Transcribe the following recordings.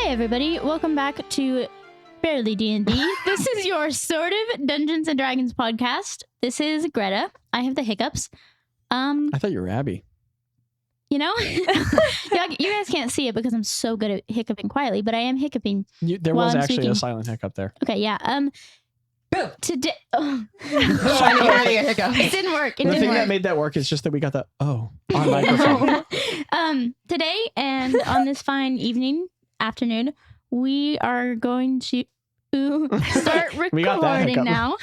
Hey everybody, welcome back to Barely D&D. This is your sort of Dungeons and Dragons podcast. This is Gretta. I have the hiccups. I thought you were Abby. You know? You guys can't see it because I'm so good at hiccuping quietly, but I am hiccuping. There was actually a silent hiccup there. Okay, yeah. Boom. Today, It didn't work. The thing that made that work is just that we got the on microphone. Today and on this fine afternoon, we are going to start recording now.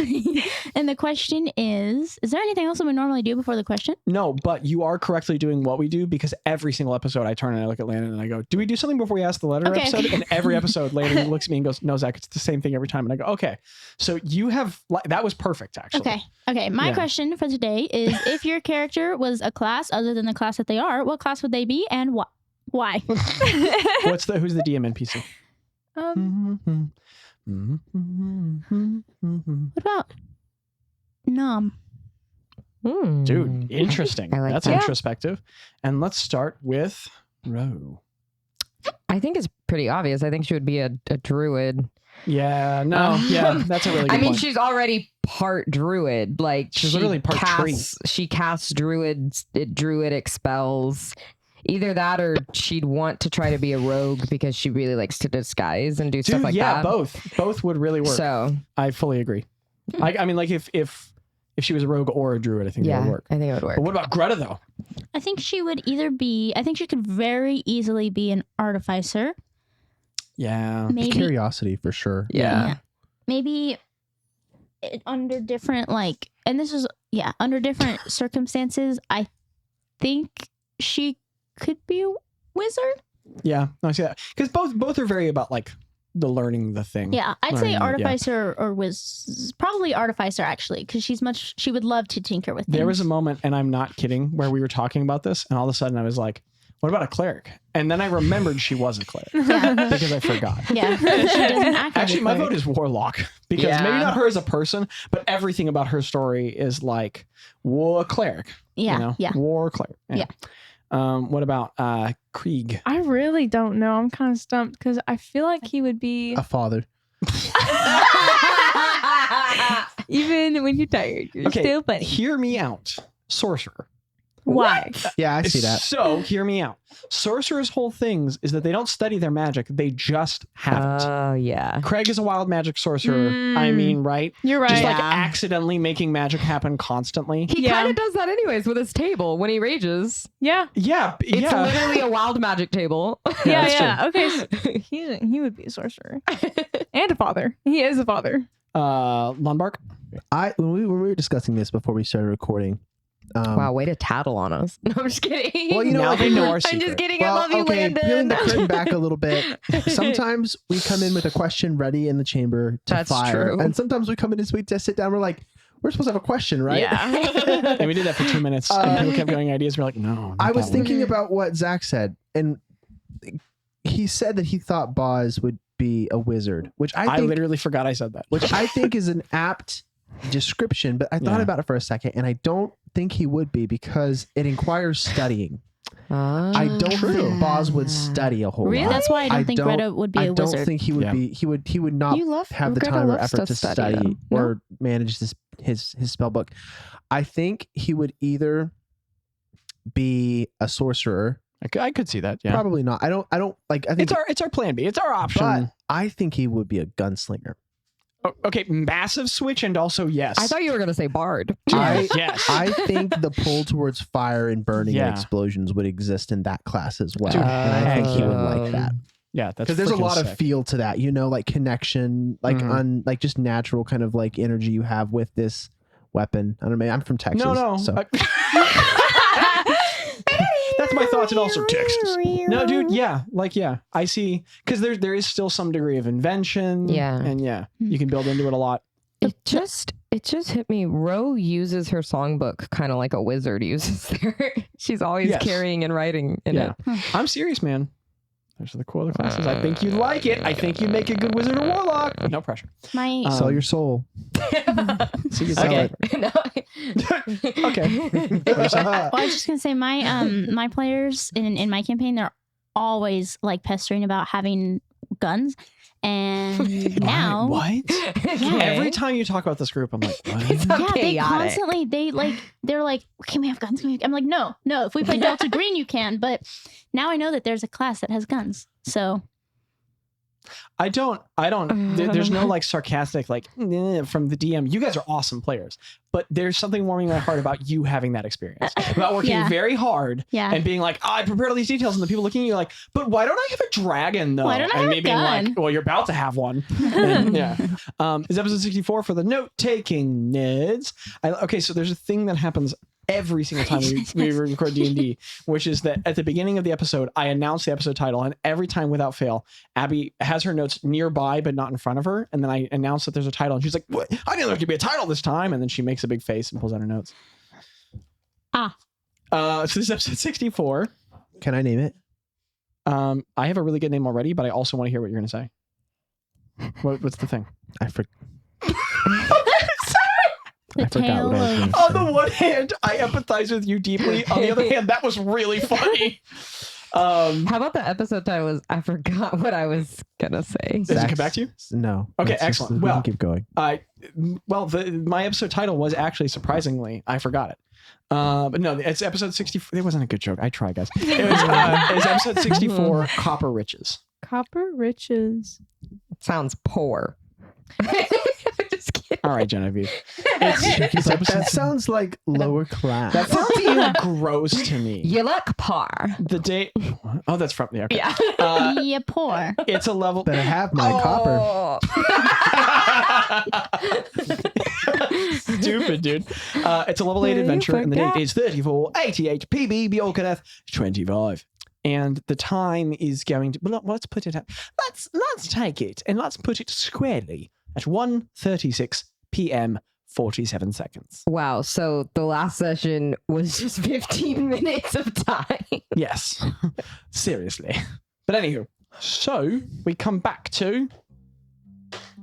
And the question is there anything else that we normally do before the question? No, but you are correctly doing what we do because every single episode I turn and I look at Landon and I go, do we do something before we ask the letter episode? And every episode Landon looks at me and goes, no, Zach, it's the same thing every time. And I go, okay. So you have, that was perfect actually. Okay. My question for today is if your character was a class other than the class that they are, what class would they be and why? Who's the DM NPC? What about Nom? Dude, interesting. I like That's that. introspective. And let's start with Ro. I think it's pretty obvious. I think she would be a druid. Yeah, that's a really good I mean, point. she's already part druid. Like She's literally part tree. She casts druidic spells. Either that or she'd want to try to be a rogue because she really likes to disguise and do stuff like that. Yeah, both would really work. So I fully agree. I mean, like if she was a rogue or a druid, I think that would work. I think it would work. But what about Gretta though? I think she would I think she could very easily be an artificer. Yeah. Maybe Curiosity for sure. Yeah. Maybe under different under different circumstances, I think she could be a wizard. Yeah, no, I see that because both are very about like the learning the thing. Yeah, I'd say Learning, artificer or probably artificer actually because she would love to tinker with things. There was a moment, and I'm not kidding, where we were talking about this, and all of a sudden I was like, "What about a cleric?" And then I remembered she was a cleric because I forgot. Yeah, she doesn't act Actually, like my vote is warlock because maybe not her as a person, but everything about her story is like war cleric. Yeah, war cleric. Yeah. What about Krieg? I really don't know. I'm kind of stumped because I feel like he would be A father. even when you're tired, you're still funny. Hear me out. Sorcerer. Why? Yeah, I see that. So, hear me out. Sorcerers' whole things is that they don't study their magic. They just have it. Oh, yeah. Craig is a wild magic sorcerer. I mean, right? You're right. Just like accidentally making magic happen constantly. He kind of does that anyways with his table when he rages. Yeah. Yeah. It's literally a wild magic table. Yeah. Okay. So he would be a sorcerer and a father. He is a father. Lundbark? When we were discussing this before we started recording. Wow, way to tattle on us. No, I'm just kidding. Well, you know, now they know our I'm secret. just kidding. I love you, Landon. Peeling the curtain back a little bit. Sometimes we come in with a question ready in the chamber to fire. True. And sometimes we come in as we just sit down. We're like, we're supposed to have a question, right? Yeah. And we did that for 2 minutes. And people kept going ideas. We're like, no. I was thinking about what Zach said. And he said that he thought Bazz would be a wizard, which I think, literally forgot I said that. which I think is an apt description. But I thought about it for a second, and I don't think he would be because it requires studying. I don't think Bazz would study a whole lot. That's why I don't think Greta would be a wizard. I don't think he would be. He would not have the Greta time or loves effort to to study, study though. or manage his spell book. I think he would either be a sorcerer. I could see that. Yeah. Probably not. I don't like. I think It's our plan B. It's our option. But I think he would be a gunslinger. Okay, massive switch and also yes. I thought you were going to say bard. Yes. I think the pull towards fire and burning and explosions would exist in that class as well. Dude, and I think he would like that. Yeah, that's because there's a lot sick. of feel to that, you know, like connection, like like just natural kind of like energy you have with this weapon. I don't know. I'm from Texas. No. So. That's my thoughts, and also Texas. No, dude. Yeah, I see. Because there is still some degree of invention. Yeah. And you can build into it a lot. It just hit me. Ro uses her songbook kind of like a wizard uses there. She's always carrying and writing in it. I'm serious, man. Those are the cool other classes. I think you'd like it. I think you'd make a good wizard or warlock. No pressure. Sell your soul. So you Okay. Okay. Well, I was just gonna say my players in my campaign, they're always like pestering about having guns. And now, what? Every time you talk about this group, I'm like, what? It's yeah, they chaotic. constantly they're like, can we have guns? I'm like, no. If we play Delta Green, you can. But now I know that there's a class that has guns. So I don't. There's no like sarcastic like from the DM. You guys are awesome players, but there's something warming my heart about you having that experience, about working very hard and being like, I prepared all these details, and the people looking at you like, but why don't I have a dragon though? Why don't I have a gun? Like, well, you're about to have one. And, it's episode 64 for the note taking nerds. Okay, so there's a thing that happens every single time we record D&D, which is that at the beginning of the episode, I announce the episode title, and every time without fail, Abby has her notes nearby but not in front of her, and then I announce that there's a title, and she's like, what? I didn't know there could be a title this time, and then she makes a big face and pulls out her notes. So this is episode 64. Can I name it? I have a really good name already, but I also want to hear what you're going to say. What's the thing? I forgot. the I forgot what I was tale going to On say. the one hand, I empathize with you deeply. On the other hand, that was really funny. How about the episode title was I forgot what I was gonna say. Does it come back to you? No. Okay, Let's just- excellent. we can Well, keep going. My episode title was actually surprisingly, I forgot it. But no, it's episode 64. It wasn't a good joke. I tried, guys. It was episode 64, Copper Riches. Copper riches. Sounds poor. Just kidding. All right, Genevieve. It's like, that sounds like lower class. That sounds even gross to me. You look poor. The day. Oh, that's from the. Okay. Yeah. yeah, poor. It's a level. Better have my copper. Stupid, dude. It's a level 8 adventure, and the date is 3488 PB Bjorkaneth 25. And the time is going to. Well, let's put it. Let's take it and let's put it squarely at 1:36 p.m. 47 seconds. Wow. So the last session was just 15 minutes of time. Yes, seriously. But anywho, so we come back to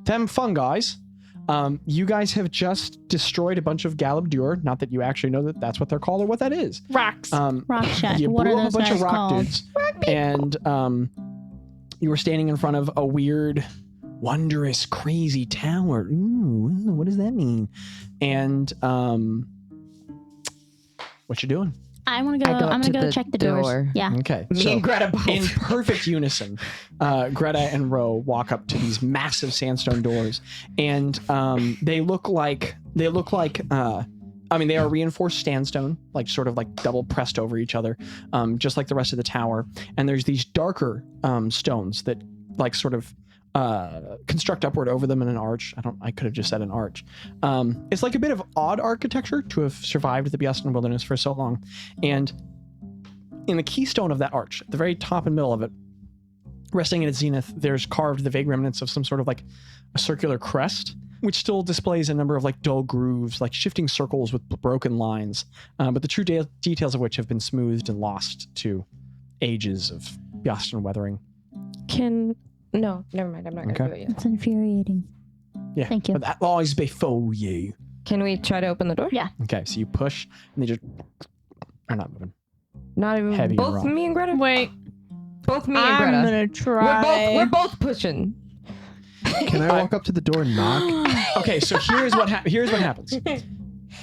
them fun guys. You guys have just destroyed a bunch of Galabdur. Not that you actually know that that's what they're called or what that is. Rocks. Rock Shack. You What blew are up a those bunch guys of rock called? dudes, and you were standing in front of a weird, wondrous, crazy tower. Ooh, what does that mean? And what you doing? I want to go. I go up I'm to gonna go the check the doors. door. Yeah. Okay, Me so and Gretta both. in perfect unison, Greta and Ro walk up to these massive sandstone doors, and they look like. I mean, they are reinforced sandstone, like sort of like double pressed over each other, just like the rest of the tower. And there's these darker stones that like sort of construct upward over them in an arch. I could have just said an arch. It's like a bit of odd architecture to have survived the Biaston Wilderness for so long. And in the keystone of that arch, at the very top and middle of it, resting in its zenith, there's carved the vague remnants of some sort of like a circular crest, which still displays a number of like dull grooves, like shifting circles with broken lines, but the true details of which have been smoothed and lost to ages of Biaston weathering. No, never mind. I'm not going to do it yet. It's infuriating. Yeah. Thank you. But that lies before you. Can we try to open the door? Yeah. Okay, so you push, and they just are not moving. Not even Heavy both rock. me and Greta. Wait. Both me and I'm Greta. gonna try. We're both pushing. Can I walk up to the door and knock? Okay, so here's what happens.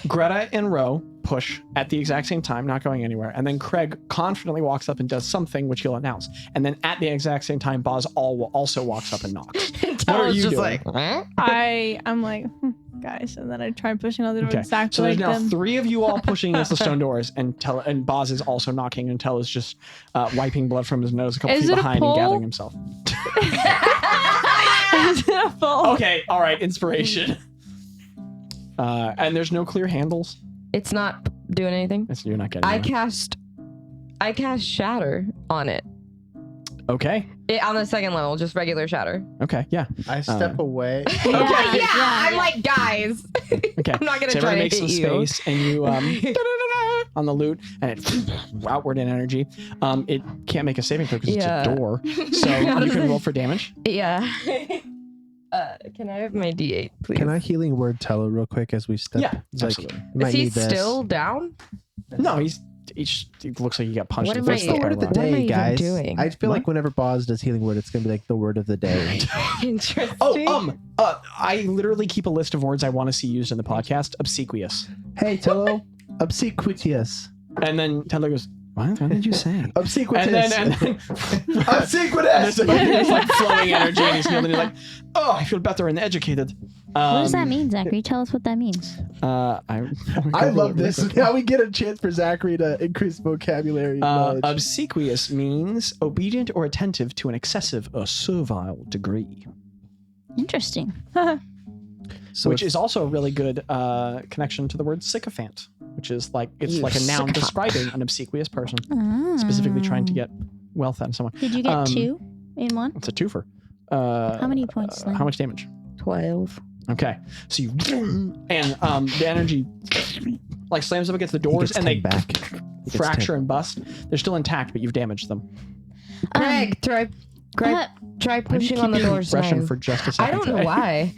Greta and Ro push at the exact same time, not going anywhere, and then Craig confidently walks up and does something which he'll announce, and then at the exact same time, Bazz also walks up and knocks. What are you doing? I'm like, guys, and then I try pushing on the door Okay, exactly so there's like now them. 3 of you all pushing against the stone doors, and Bazz is also knocking, and Tell is just wiping blood from his nose a couple Is feet it a behind and pull? gathering himself. Okay, all right, inspiration. And there's no clear handles. It's not doing anything. You're not getting I it. cast Shatter on it. Okay. On the second level, just regular Shatter. Okay. Yeah. I step away. I'm like, guys. Okay. I'm not gonna so try everyone to makes some hit you. space, and you on the loot, and it outward in energy. It can't make a saving throw because it's a door. So you can roll for damage. Yeah. Can I have my D8, please? Can I healing word Tello real quick as we step? Yeah, It's like, absolutely. you might Is he need this. still down? No, he's it looks like you got punched What in the am face. I- with Word of the paralyzed. What am I day, even guys. doing? I feel What? like whenever Bazz does healing word, it's gonna be like the word of the day. Interesting. I literally keep a list of words I want to see used in the podcast. Obsequious. Hey, Tello, obsequious. And then Taylor goes, what did you say? Obsequious. And then obsequious. there's like flowing energy and he's feeling like, oh, I feel better and educated. What does that mean, Zachary? Tell us what that means. I love this. Now we get a chance for Zachary to increase vocabulary. knowledge. Obsequious means obedient or attentive to an excessive or servile degree. Interesting. So Which it's- is also a really good connection to the word sycophant, which is like, it's You like a noun sycophant. describing an obsequious person, Ah. specifically trying to get wealth out of someone. Did you get 2 in one? It's a twofer. How many points? Landon? How much damage? 12. Okay, so you and the energy like slams up against the he doors gets and 10 they back. He gets fracture 10. and bust. They're still intact, but you've damaged them. Greg, try Why do you pushing keep on the your doors expression now. for just a I second? don't know today? why.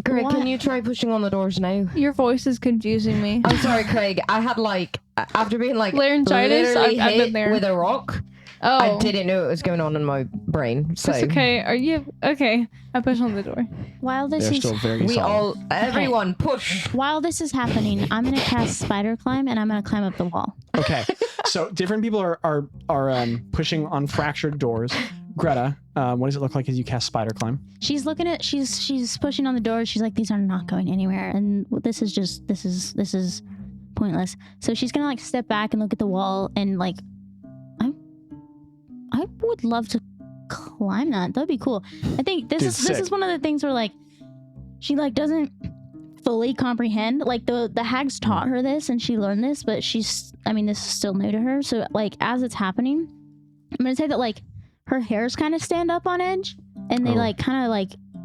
Greg, Why? can you try pushing on the doors now? Your voice is confusing me. I'm sorry, Craig. I had like after being like Laryngitis? literally I've hit been there. with a rock. Oh, I didn't know what was going on in my brain. So It's okay. Are you okay? I push on the door. While this They're is still very we solid. all, everyone, push. while this is happening, I'm gonna cast spider climb and I'm gonna climb up the wall. Okay, so different people are pushing on fractured doors. Greta, what does it look like as you cast spider climb? She's pushing on the door. She's like, these are not going anywhere, and this is pointless. So she's gonna like step back and look at the wall and like, I would love to climb that. That'd be cool. I think this Dude, is sick. one of the things where like she like doesn't fully comprehend. Like the hags taught her this and she learned this, but this is still new to her. So like as it's happening, I'm gonna say that like her hairs kind of stand up on edge and they Oh. like kind of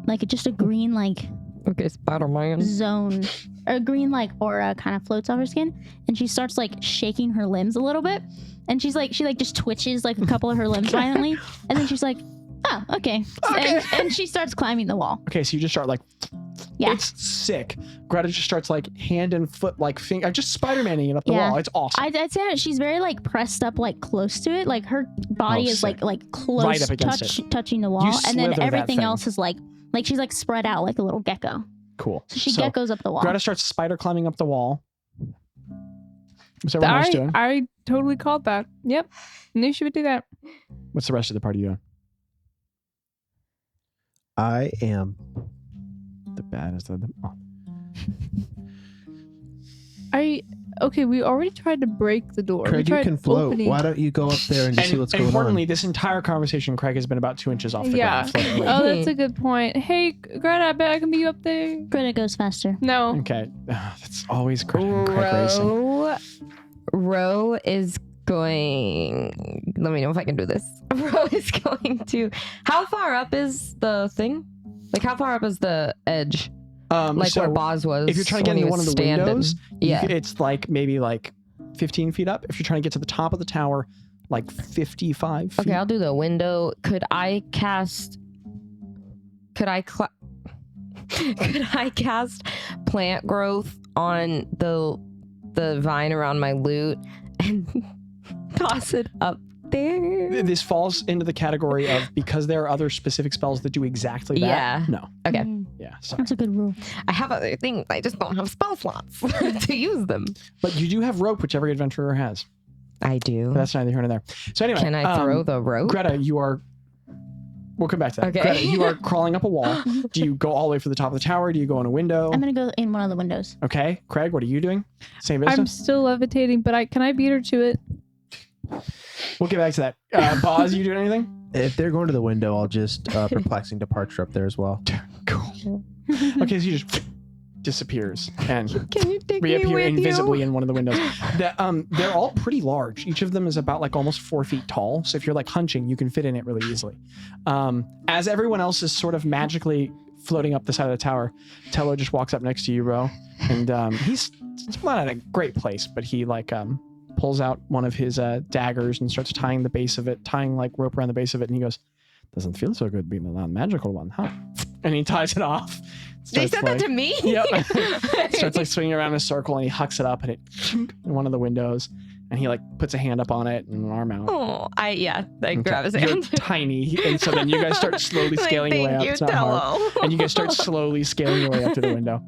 like just a green like Okay, Spider-Man. zone, a green like aura kind of floats off her skin, and she starts like shaking her limbs a little bit, and she just twitches like a couple of her limbs violently, and then she's like, oh, okay. And she starts climbing the wall. Okay, so you just start like, Yeah. it's sick. Greta just starts like hand and foot like finger, just Spider-Maning it up the Yeah. wall. It's awesome. I'd say that she's very like pressed up like close to it, like her body Oh, is sick. like close Right up against touching the wall, and slither then that everything thing. else is like she's like spread out like a little gecko. Cool. So she geckos up the wall. Greta starts spider climbing up the wall. What's everyone else doing? I totally called that. Yep. Knew she would do that. What's the rest of the party doing? I am. The baddest of them all. Okay, we already tried to break the door. Craig, we you tried can float. opening- Why don't you go up there and see what's going importantly, on? this entire conversation, Craig has been about 2 inches off the Yeah. ground. floating away. Oh, that's a good point. Hey, Greta, I bet I can be up there. Greta goes faster. No. Okay, that's always Craig racing. Ro is going. Let me know if I can do this. Ro is going to. How far up is the thing? Like, how far up is the edge? Like So where Bazz was. if you're trying to get when he into one of was the standing. windows, Yeah. it's like maybe like 15 feet up. If you're trying to get to the top of the tower, like 55 feet. Okay, I'll do the window. Could I cast? Could I cast plant growth on the vine around my loot and toss it up there? This falls into the category of because there are other specific spells that do exactly that. Yeah. No. Okay. Mm, Yeah. Sorry. that's a good rule. I have other things. I just don't have spell slots to use them. But you do have rope, which every adventurer has. I do. But that's neither here nor there. So anyway, Can I throw the rope? Greta, you are. We'll come back to that. Okay. Greta, you are crawling up a wall. Do you go all the way for the top of the tower? Do you go in a window? I'm gonna go in one of the windows. Okay. Craig, what are you doing? Same I'm business? still levitating, but can I beat her to it? We'll get back to that. Bazz, you doing anything? If they're going to the window, I'll just perplexing departure up there as well. Cool. Okay, so you just disappears and Can you take me reappear with invisibly you? in one of the windows. They're all pretty large. Each of them is about like almost 4 feet tall. So if you're like hunching, you can fit in it really easily. As everyone else is sort of magically floating up the side of the tower, Tello just walks up next to you, Ro, and he's not at a great place, but he like pulls out one of his daggers and starts tying like rope around the base of it, and he goes, "Doesn't feel so good being the non-magical one, huh?" And he ties it off. They Starts, said like- that to me? Yep. Starts like swinging around in a circle, and he hucks it up, and it in one of the windows, And he like puts a hand up on it and an arm out. Oh, I grab his You're hand. tiny, and so then you guys start slowly scaling your way up. It's not hard. And you guys start slowly scaling your way up to the window.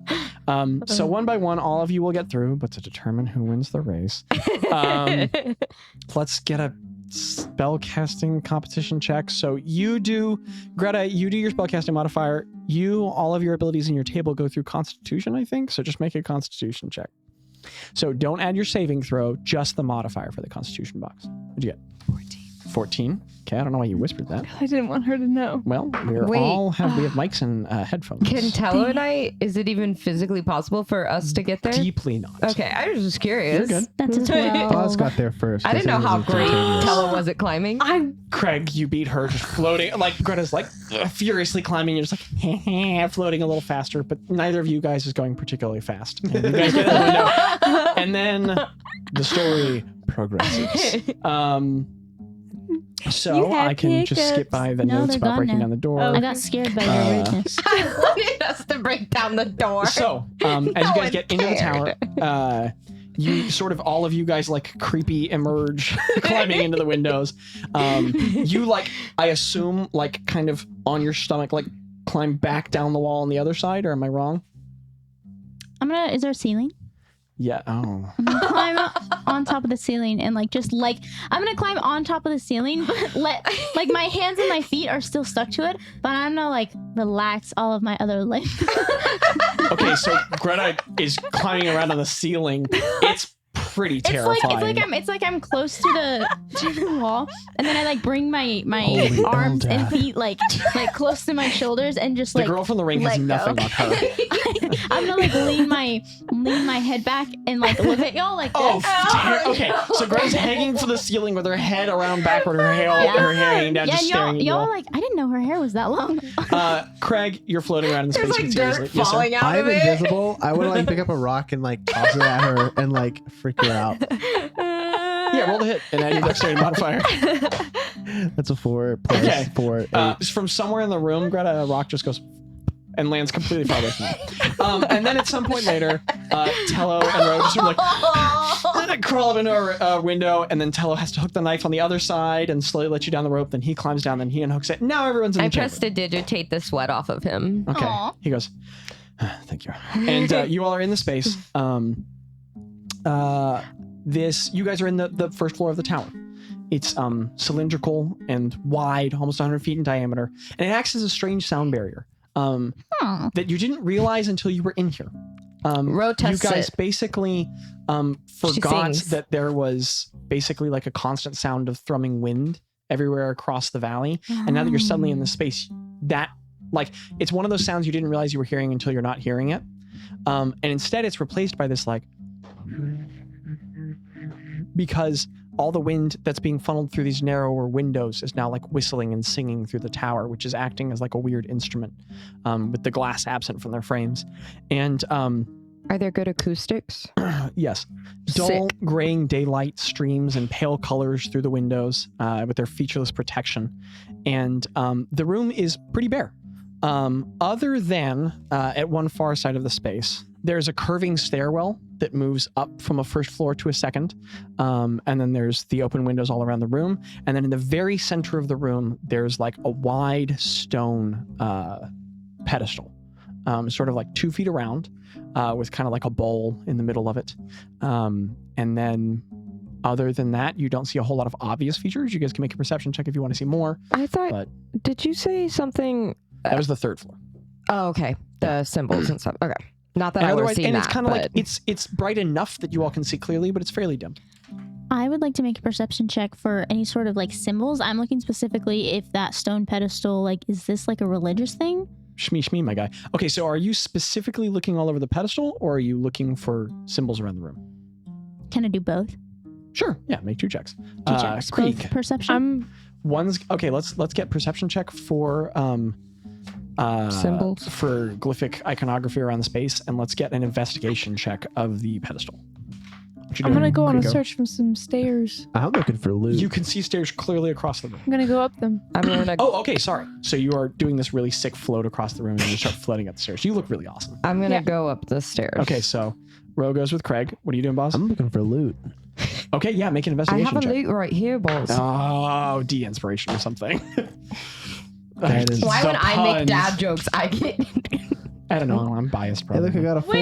So one by one, all of you will get through, but to determine who wins the race, let's get a spell casting competition check. So you do, Greta, you do your spell casting modifier. All of your abilities in your table go through Constitution, I think. So just make a Constitution check. So don't add your saving throw, just the modifier for the Constitution box. What'd you get? 14. Okay, I don't know why you whispered that. I didn't want her to know. Well, we have mics and headphones. Can Tello and I, is it even physically possible for us to get there? Deeply not. Okay, I was just curious. You're good. That's a 12. Bazz got there first. I didn't know how great Tello was at climbing. Craig, you beat her just floating. Like, Greta's like furiously climbing. You're just like floating a little faster, but neither of you guys is going particularly fast. And you guys get in the window. And then the story progresses. So I can just skip by the notes about breaking down the door. I got scared by your rudeness. I wanted us to break down the door. So as you guys get into the tower, you sort of, all of you guys like creepy emerge climbing into the windows. You like, I assume, like kind of on your stomach, like climb back down the wall on the other side, or am I wrong? Is there a ceiling? Yeah. Oh. I'm gonna climb on top of the ceiling and I'm gonna climb on top of the ceiling, but my hands and my feet are still stuck to it, but I'm gonna relax all of my other limbs. Okay, so Greta is climbing around on the ceiling. It's pretty terrifying. It's like I'm close to the wall, and then I bring my arms and feet like close to my shoulders and just the girl from the ring has nothing on her. I'm gonna lean my head back and look at y'all like this. Okay, so Greta's hanging from the ceiling with her head around backward, her hair hanging down, just staring at y'all. I didn't know her hair was that long. Craig, you're floating around in space. There's dirt falling out of I'm it. invisible. I would pick up a rock and toss it at her and freak her out. Yeah, roll the hit and add your dexterity modifier. That's a 4 plus 4. 8. From somewhere in the room, Greta, a rock just goes and lands completely far away from you. And then at some point later, Tello and Ro just sort of crawl up into a window, and then Tello has to hook the knife on the other side and slowly let you down the rope. Then he climbs down, then he unhooks it. Now everyone's in the chamber. I prestidigitate the sweat off of him. Okay. Aww. He goes, thank you. And you all are in the space. You guys are in the first floor of the tower. It's cylindrical and wide, almost 100 feet in diameter, and it acts as a strange sound barrier that you didn't realize until you were in here. You guys basically forgot that there was basically a constant sound of thrumming wind everywhere across the valley, and now that you're suddenly in the space, that it's one of those sounds you didn't realize you were hearing until you're not hearing it, and instead it's replaced by this because all the wind that's being funneled through these narrower windows is now whistling and singing through the tower, which is acting as a weird instrument, with the glass absent from their frames. And are there good acoustics? Yes. Dull graying daylight streams in pale colors through the windows with their featureless protection. And the room is pretty bare. Other than at one far side of the space, there's a curving stairwell that moves up from a first floor to a second. And then there's the open windows all around the room. And then in the very center of the room, there's a wide stone pedestal, sort of 2 feet around, with kind of a bowl in the middle of it. And then other than that, you don't see a whole lot of obvious features. You guys can make a perception check if you want to see more. I thought, did you say something? That was the third floor. Oh, okay. The symbols and stuff. Okay. Not that I would have seen that. And it's kind of it's bright enough that you all can see clearly, but it's fairly dim. I would like to make a perception check for any sort of symbols. I'm looking specifically if that stone pedestal, is this a religious thing? Shmee, my guy. Okay, so are you specifically looking all over the pedestal, or are you looking for symbols around the room? Can I do both? Sure. Yeah, make 2 checks. 2 checks. Both perception. One's okay. Let's get perception check for symbols for glyphic iconography around the space, and let's get an investigation check of the pedestal. I'm gonna go on a search for some stairs. I'm looking for loot. You can see stairs clearly across the room. I'm gonna go up them. Oh, okay, sorry. So you are doing this really sick float across the room, and you start floating up the stairs. You look really awesome. I'm gonna go up the stairs. Okay, so Ro goes with Craig. What are you doing, Bazz? I'm looking for loot. Okay, yeah, make an I investigation have a check. loot right here, balls. Oh, de-inspiration or something. That is- Why The when I make puns. dad jokes, I get... I don't know. I'm biased, Hey, probably. look, I got a 4.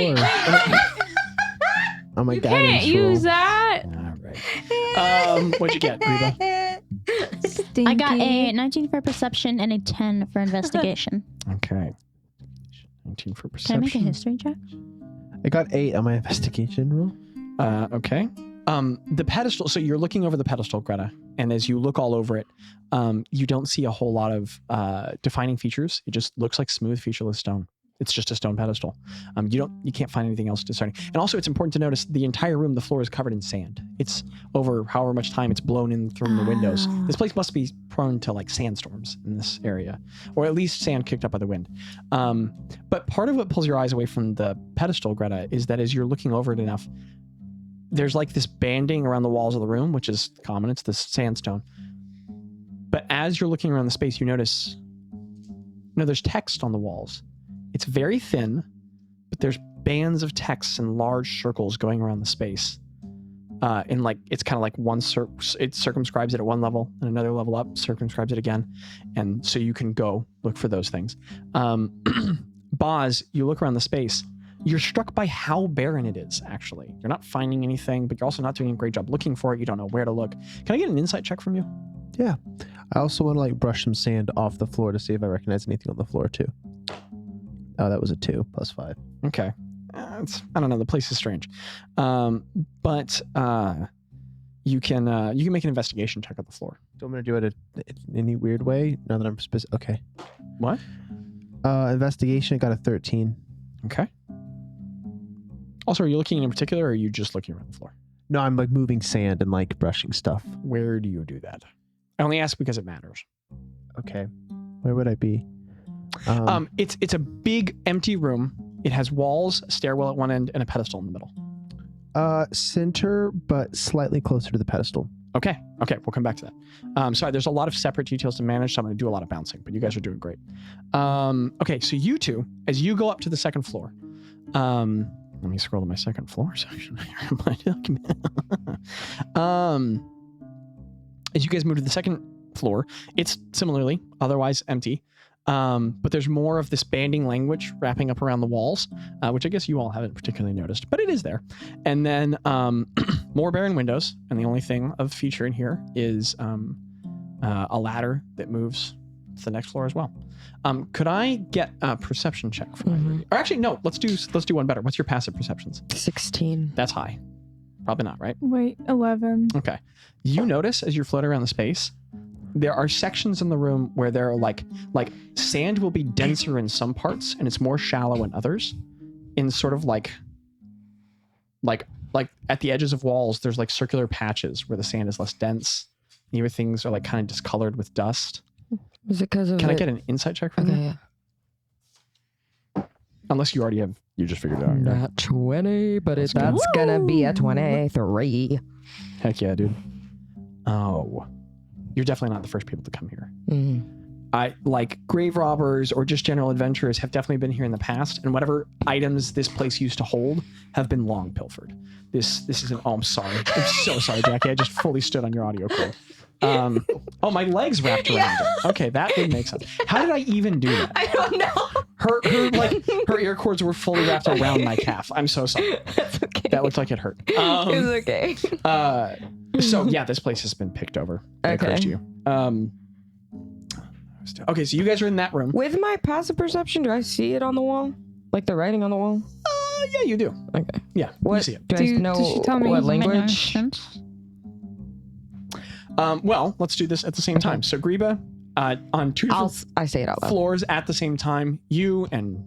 On my You guidance can't roll. use that. All right. What'd you get, Greta? I got a 19 for perception and a 10 for investigation. Okay. 19 for Can I make a perception. history check? I got 8 on my investigation roll. Okay. The pedestal. So you're looking over the pedestal, Greta, and as you look all over it, you don't see a whole lot of defining features. It just looks like smooth, featureless stone. It's just a stone pedestal. You can't find anything else discerning. And also, it's important to notice the entire room, the floor is covered in sand. It's over however much time it's blown in through the windows. This place must be prone to like sandstorms in this area, or at least sand kicked up by the wind. But part of what pulls your eyes away from the pedestal, Greta, is that as you're looking over it enough, there's like this banding around the walls of the room, which is common. It's this sandstone. But as you're looking around the space, you notice, there's text on the walls. It's very thin, but there's bands of text in large circles going around the space. And like, it's kind of like it circumscribes it at one level and another level up circumscribes it again. And so you can go look for those things. Bazz, you look around the space. You're struck by how barren it is, actually. You're not finding anything, but you're also not doing a great job looking for it. You don't know where to look. Can I get an insight check from you? Yeah. I also want to like brush some sand off the floor to see if I recognize anything on the floor too. Oh, that was a 2 plus 5. Okay. I don't know. The place is strange. But you can make an investigation check on the floor. Do you want me to do it in any weird way? Now that I'm specific. Okay. What? Investigation, I got a 13. Okay. Also, are you looking in particular, or are you just looking around the floor? No, I'm like moving sand and like brushing stuff. Where do you do that? I only ask because it matters. Okay. Where would I be? It's a big empty room. It has walls, a stairwell at one end, and a pedestal in the middle. Center, but slightly closer to the pedestal. Okay, we'll come back to that. Sorry, there's a lot of separate details to manage, so I'm going to do a lot of bouncing, but you guys are doing great. Okay, so you two, as you go up to the second floor, let me scroll to my second floor section. As you guys move to the second floor, it's similarly otherwise empty. But there's more of this banding language wrapping up around the walls, which I guess you all haven't particularly noticed, but it is there. And then more barren windows, and the only thing of feature in here is a ladder that moves to the next floor as well. Could I get a perception check from everybody? Or actually, no. Let's do one better. What's your passive perceptions? 16. That's high. Probably not, right? Wait, 11. Okay. You notice as you're floating around the space, there are sections in the room where there are like sand will be denser in some parts and it's more shallow in others. In sort of like at the edges of walls, there's like circular patches where the sand is less dense. Newer things are like kind of discolored with dust. Is it because of Can I get an insight check from you? Okay, yeah. Unless you already have, you just figured it out. Not 20, but That's that's gonna be a 23. Heck yeah, dude. Oh. You're definitely not the first people to come here. I like grave robbers or just general adventurers have definitely been here in the past, and whatever items this place used to hold have been long pilfered. This isn't. Oh, I'm sorry. I'm so sorry, Jackie. I just fully stood on your audio cord. Oh, my legs wrapped around it. Okay, that would make sense. How did I even do that? I don't know. Her ear cords were fully wrapped around my calf. I'm so sorry. That's okay. That looked like it hurt. It's okay. So yeah, this place has been picked over. I Okay. cursed you. Okay, so you guys are in that room. With my passive perception, do I see it on the wall? Like the writing on the wall? Yeah, you do. Okay. Yeah, you What? see it. Do I Did know she tell me what my language? Well, let's do this at the same time. So Greba, on two different I say it out loud. floors at the same time, you and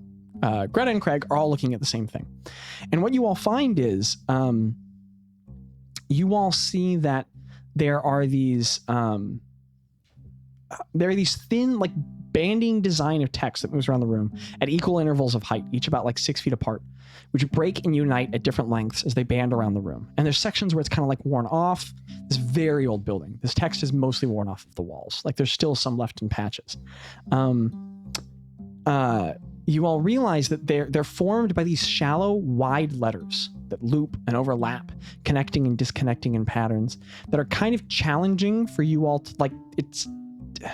Greta and Craig are all looking at the same thing. And what you all find is you all see that there are these thin, like banding design of text that moves around the room at equal intervals of height, each about like 6 feet apart, which break and unite at different lengths as they band around the room. And there's sections where it's kind of like worn off. This very old building. This text is mostly worn off of the walls. Like there's still some left in patches. You all realize that they're formed by these shallow, wide letters that loop and overlap, connecting and disconnecting in patterns that are kind of challenging for you all to like. You're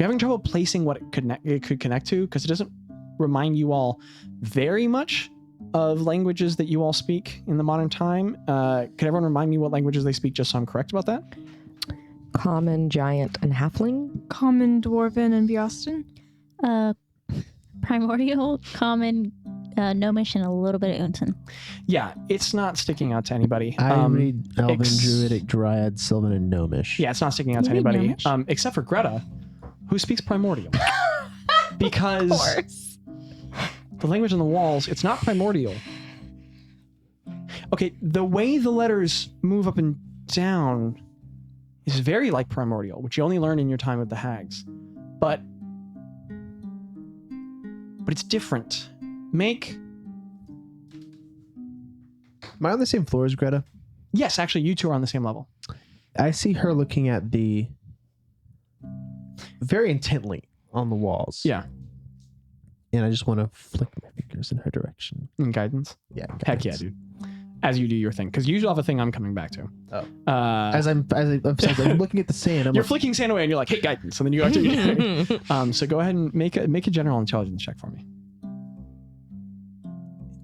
having trouble placing what it could connect to because it doesn't remind you all very much of languages that you all speak in the modern time. Could everyone remind me what languages they speak, just so I'm correct about that? Common, giant, and halfling. Common, dwarven, and Boston. Primordial, common, gnomish, and a little bit of Unton. Yeah, it's not sticking out to anybody. I read Elven, Druidic, Dryad, Sylvan, and Gnomish. Yeah, it's not sticking out to You read anybody, Gnomish? except for Gretta, who speaks Primordial. Because the language on the walls, it's not Primordial. Okay, the way the letters move up and down is very like Primordial, which you only learn in your time with the hags. But it's different. Am I on the same floor as Greta? Yes, actually, you two are on the same level. I see her looking at the very intently on the walls. Yeah. And I just want to flick my fingers in her direction. In guidance. Yeah. Heck yeah, dude. As you do your thing, because you usually have a thing I'm coming back to. Oh. As I'm looking at the sand. you're flicking sand away, and you're like, "Hey, guidance," and then you have to. So go ahead and make a general intelligence check for me.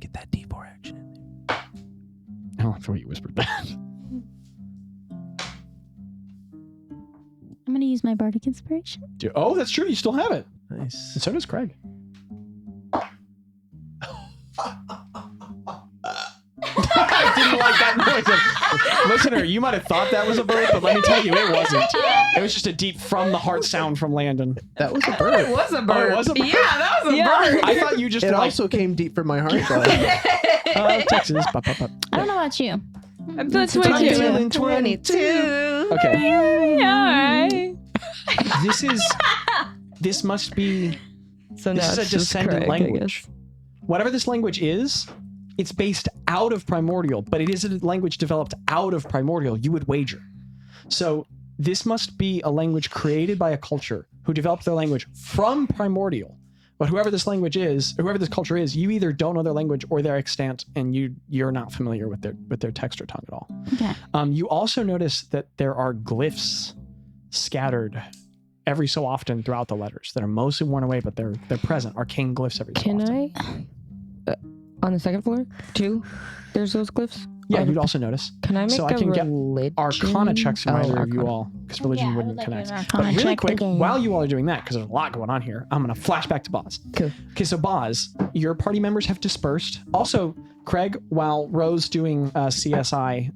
Get that D4 action in there. I don't like the way you whispered that. I'm gonna use my bardic inspiration. Oh, that's true. You still have it. Nice. And so does Craig. I didn't like that noise. Listener, you might have thought that was a bird, but let me tell you, it wasn't. It was just a deep from the heart sound from Landon. That was a bird. It was a bird. Oh, it was a bird? Yeah, that was a bird. I thought you just It like also came deep from my heart, though. Texas. Pop, pop, pop. I don't know about you. I'm done 22. 22. Okay. Alright. This must be So this now is a it's just descendant Craig, I language. guess. Whatever this language is, it's based out of Primordial, but it is a language developed out of Primordial, you would wager. So this must be a language created by a culture who developed their language from Primordial. But whoever this language is, or whoever this culture is, you either don't know their language or they're extant, and you're not familiar with their text or tongue at all. Okay. You also notice that there are glyphs scattered every so often throughout the letters that are mostly worn away, but they're present. Arcane glyphs every so often. Can I? On the second floor, too. There's those glyphs. Yeah, Or- you'd also notice. Can I make So a I can get religion? Arcana checks from either of you Arcana. all, because religion Yeah, I wouldn't would like connect. an But Arcana really check quick, again. while you all are doing that, because there's a lot going on here, I'm going to flash back to Bazz. Cool. Okay, so Bazz, your party members have dispersed. Also, Craig, while Rose doing CSI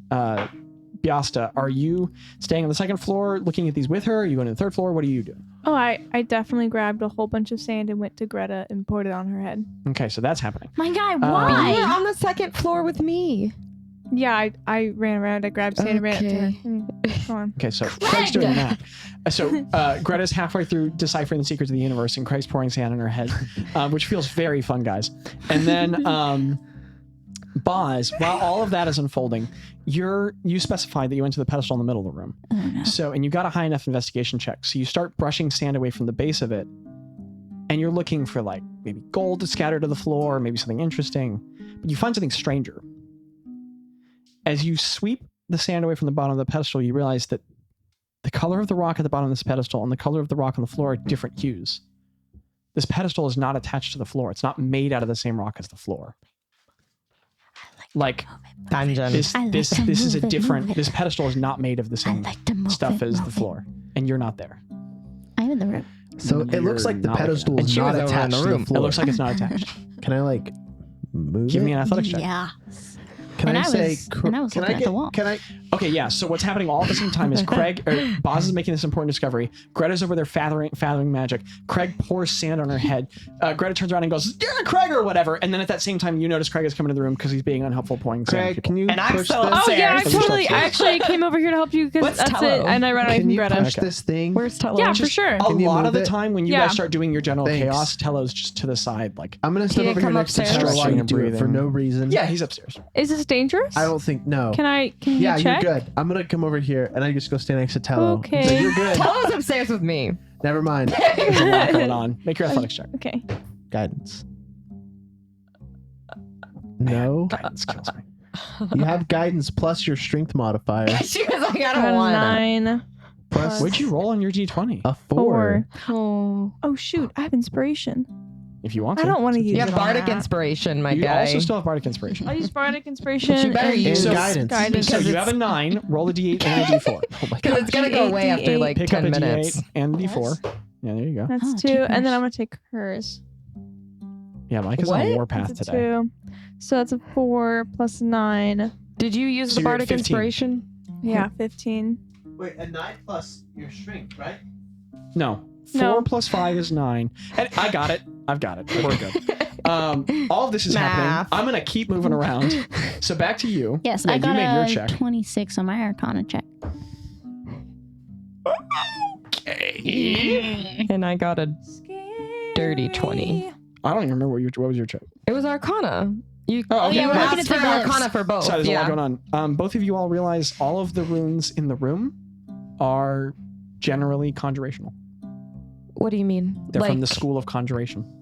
Biasta, are you staying on the second floor looking at these with her? Are you going to the third floor? What are you doing? Oh, I definitely grabbed a whole bunch of sand and went to Greta and poured it on her head. Okay, so that's happening. My guy, You why? were on the second floor with me. Yeah, I ran around, I grabbed sand and ran it to her. Come on. Okay, so Craig's doing that. So Greta's halfway through deciphering the secrets of the universe, and Craig's pouring sand in her head, which feels very fun, guys. And then Bazz, while all of that is unfolding, you specified that you went to the pedestal in the middle of the room. Oh, no. So, and you got a high enough investigation check. So you start brushing sand away from the base of it, and you're looking for like maybe gold scattered to the floor, maybe something interesting, but you find something stranger. As you sweep the sand away from the bottom of the pedestal, you realize that the color of the rock at the bottom of this pedestal and the color of the rock on the floor are different hues. This pedestal is not attached to the floor. It's not made out of the same rock as the floor. Like Dungeon. this I like this to this is a move it, different. move it. This pedestal is not made of the I same like to move stuff it, as the move it. floor, and you're not there. I'm in the room. So it looks You're like the not looking at pedestal it. is She not was over in attached the to the room. floor. It looks like it's not attached. Can I like move Give it? me an athletics check. Yeah. Can And I I say? was- and I was can looking I at the wall. Can I? Okay, yeah. So what's happening all at the same time is Bazz is making this important discovery. Greta's over there fathoming magic. Craig pours sand on her head. Greta turns around and goes, "Yeah, Craig," or whatever. And then at that same time, you notice Craig is coming into the room because he's being unhelpful, pouring sand. on Craig, people. can you And I'm push still this? Oh yeah, I Upstairs. totally. I actually came over here to help you because What's that's Tello? it. And I ran away Can from you Greta. push this thing? Where's Tello? Yeah, for sure. A Can you lot of move the it? time when you Yeah. guys start doing your general Thanks. chaos, Tello's just to the side, like. I'm gonna step Can you over here come next to upstairs? Tello while Stretching you and do it for breathing. no reason. Yeah, he's upstairs. Is this dangerous? I don't think no. Can you Yeah, check? you're good. I'm gonna come over here and I just go stand next to Tello. Okay. So you're good. Tello's upstairs with me. Never mind. There's a lot going on. Make your athletics check. Okay. Guidance. No. Guidance kills me. You have guidance plus your strength modifier. She was like, I Got don't a want 9. Plus What'd you roll on your d20? a 4. 4. Oh. Oh shoot! I have inspiration. If you want to. I don't want to use You have it on bardic that. inspiration, my You guy. also still have bardic inspiration. I use bardic inspiration. But you better and use guidance. So because you have a 9, roll a d8 and a d4. Oh my Because god. it's gonna go away after like Pick up 10 a minutes. d8 and a d4. Yeah, there you go. That's Oh, 2, cheap and then nurse. I'm gonna take hers. Yeah, Mike is on a What? warpath That's a today. 2. So that's a 4 plus 9. Did you use So the you're at bardic 15. inspiration? Yeah, 15. Wait, a 9 plus your strength, right? No. 4 No. plus 5 is 9. And I got it. I've got it. We're good. All of this is happening. Math. I'm going to keep moving around. So back to you. Yes, Yeah, I got you made your a check. 26 on my Arcana check. And I got a dirty 20. I don't even remember what was your check. It was Arcana. You, Oh, okay. yeah, we're Well, looking asked at for the glyphs. Arcana for both. Sorry, there's a lot yeah. going on. Both of you all realize all of the runes in the room are generally conjurational. What do you mean? They're like, from the school of conjuration.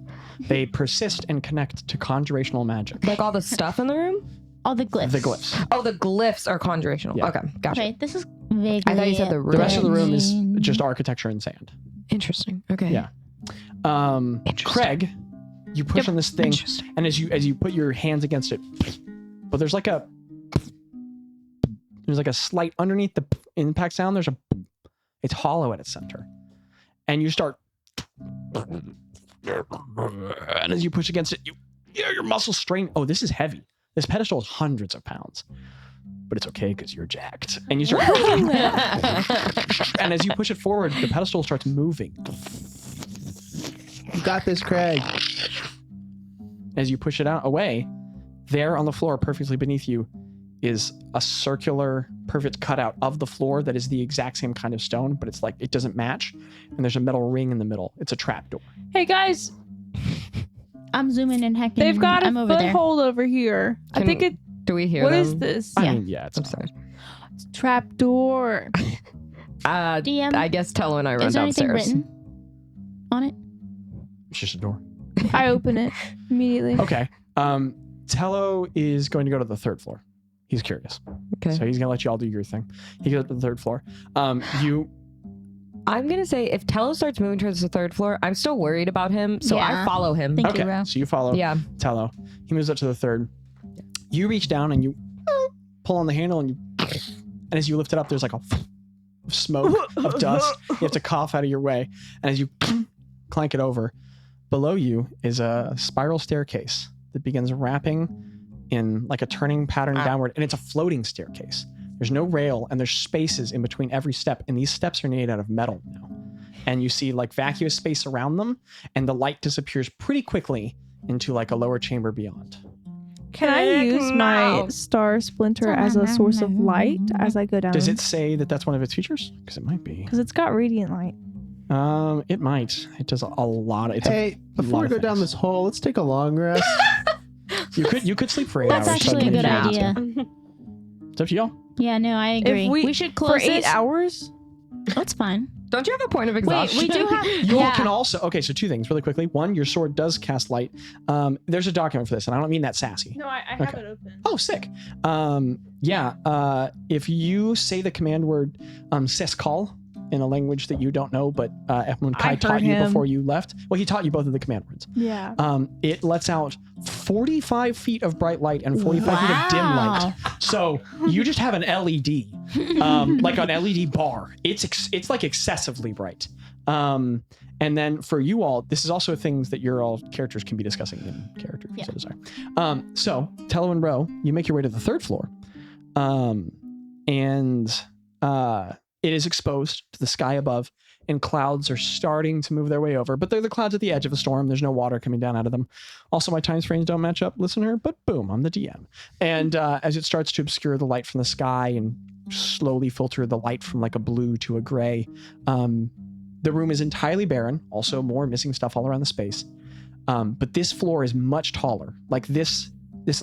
They persist and connect to conjurational magic. like all the stuff in the room? All the glyphs. The glyphs. Oh, the glyphs are conjurational. Yeah. Okay, gotcha. Okay, this is vaguely. I thought you said the The rest of the room is edgy. just architecture and sand. Interesting. Okay. Yeah. Interesting. Craig, you push on this thing, Interesting. and as you put your hands against it, but there's like a slight underneath the impact sound. It's hollow at its center, and you start, and as you push against it, your muscles strain. Oh, this is heavy. This pedestal is hundreds of pounds, but it's okay because you're jacked. And you start, and as you push it forward, the pedestal starts moving. You got this, Craig. As you push it out away, there on the floor, perfectly beneath you, is a circular, perfect cutout of the floor that is the exact same kind of stone, but it's like it doesn't match. And there's a metal ring in the middle. It's a trap door. Hey guys, I'm zooming and hacking. they've got a I'm over there. foothold over here. I Can- think it. Do we hear What them? is this? I Yeah. mean, yeah, it's I'm not. sorry. It's a trap door. DM, I guess Tello and I run is there anything downstairs. written on it? It's just a door. I open it immediately. Okay. Tello is going to go to the third floor. He's curious. Okay. So he's going to let you all do your thing. He goes to the third floor. I'm gonna say if Tello starts moving towards the third floor, I'm still worried about him, so I Yeah. follow him. Thank you, Okay. Ro. So you follow Yeah. Tello. He moves up to the third. You reach down and you pull on the handle and as you lift it up, there's like a smoke of dust. You have to cough out of your way. And as you clank it over, below you is a spiral staircase that begins wrapping in like a turning pattern downward. And it's a floating staircase. There's no rail and there's spaces in between every step. And these steps are made out of metal now. And you see like vacuous space around them. And the light disappears pretty quickly into like a lower chamber beyond. Can I use my star splinter as a source of light as I go down? Does it say that that's one of its features? Because it might be. Because it's got radiant light. It might. It does a lot. It's Hey, before we go down this hole, let's take a long rest. you could sleep for 8 That's hours. actually a good Yeah. idea. It's up to y'all. Yeah, no, I agree. If we should for close 8 this. hours. That's fine. Don't you have a point of Wait, exhaustion? we do have. You all yeah. can also. Okay, so 2 things really quickly. One, your sword does cast light. There's a document for this, and I don't mean that sassy. No, I have Okay. it open. Oh, sick. If you say the command word Seskal in a language that you don't know, but Efmun Kai I taught heard you him. before you left. Well, he taught you both of the command words. Yeah. It lets out 45 feet of bright light and 45 feet of dim light. So you just have an LED, like an LED bar. It's like excessively bright. And then for you all, this is also things that your all characters can be discussing in character. if you so desire. So Tello and Ro, you make your way to the third floor, and it is exposed to the sky above, and clouds are starting to move their way over, but they're the clouds at the edge of a storm. There's no water coming down out of them. Also, my time frames don't match up, listener, but boom, I'm the DM. And as it starts to obscure the light from the sky and slowly filter the light from like a blue to a gray, the room is entirely barren. Also, more missing stuff all around the space. But this floor is much taller. Like this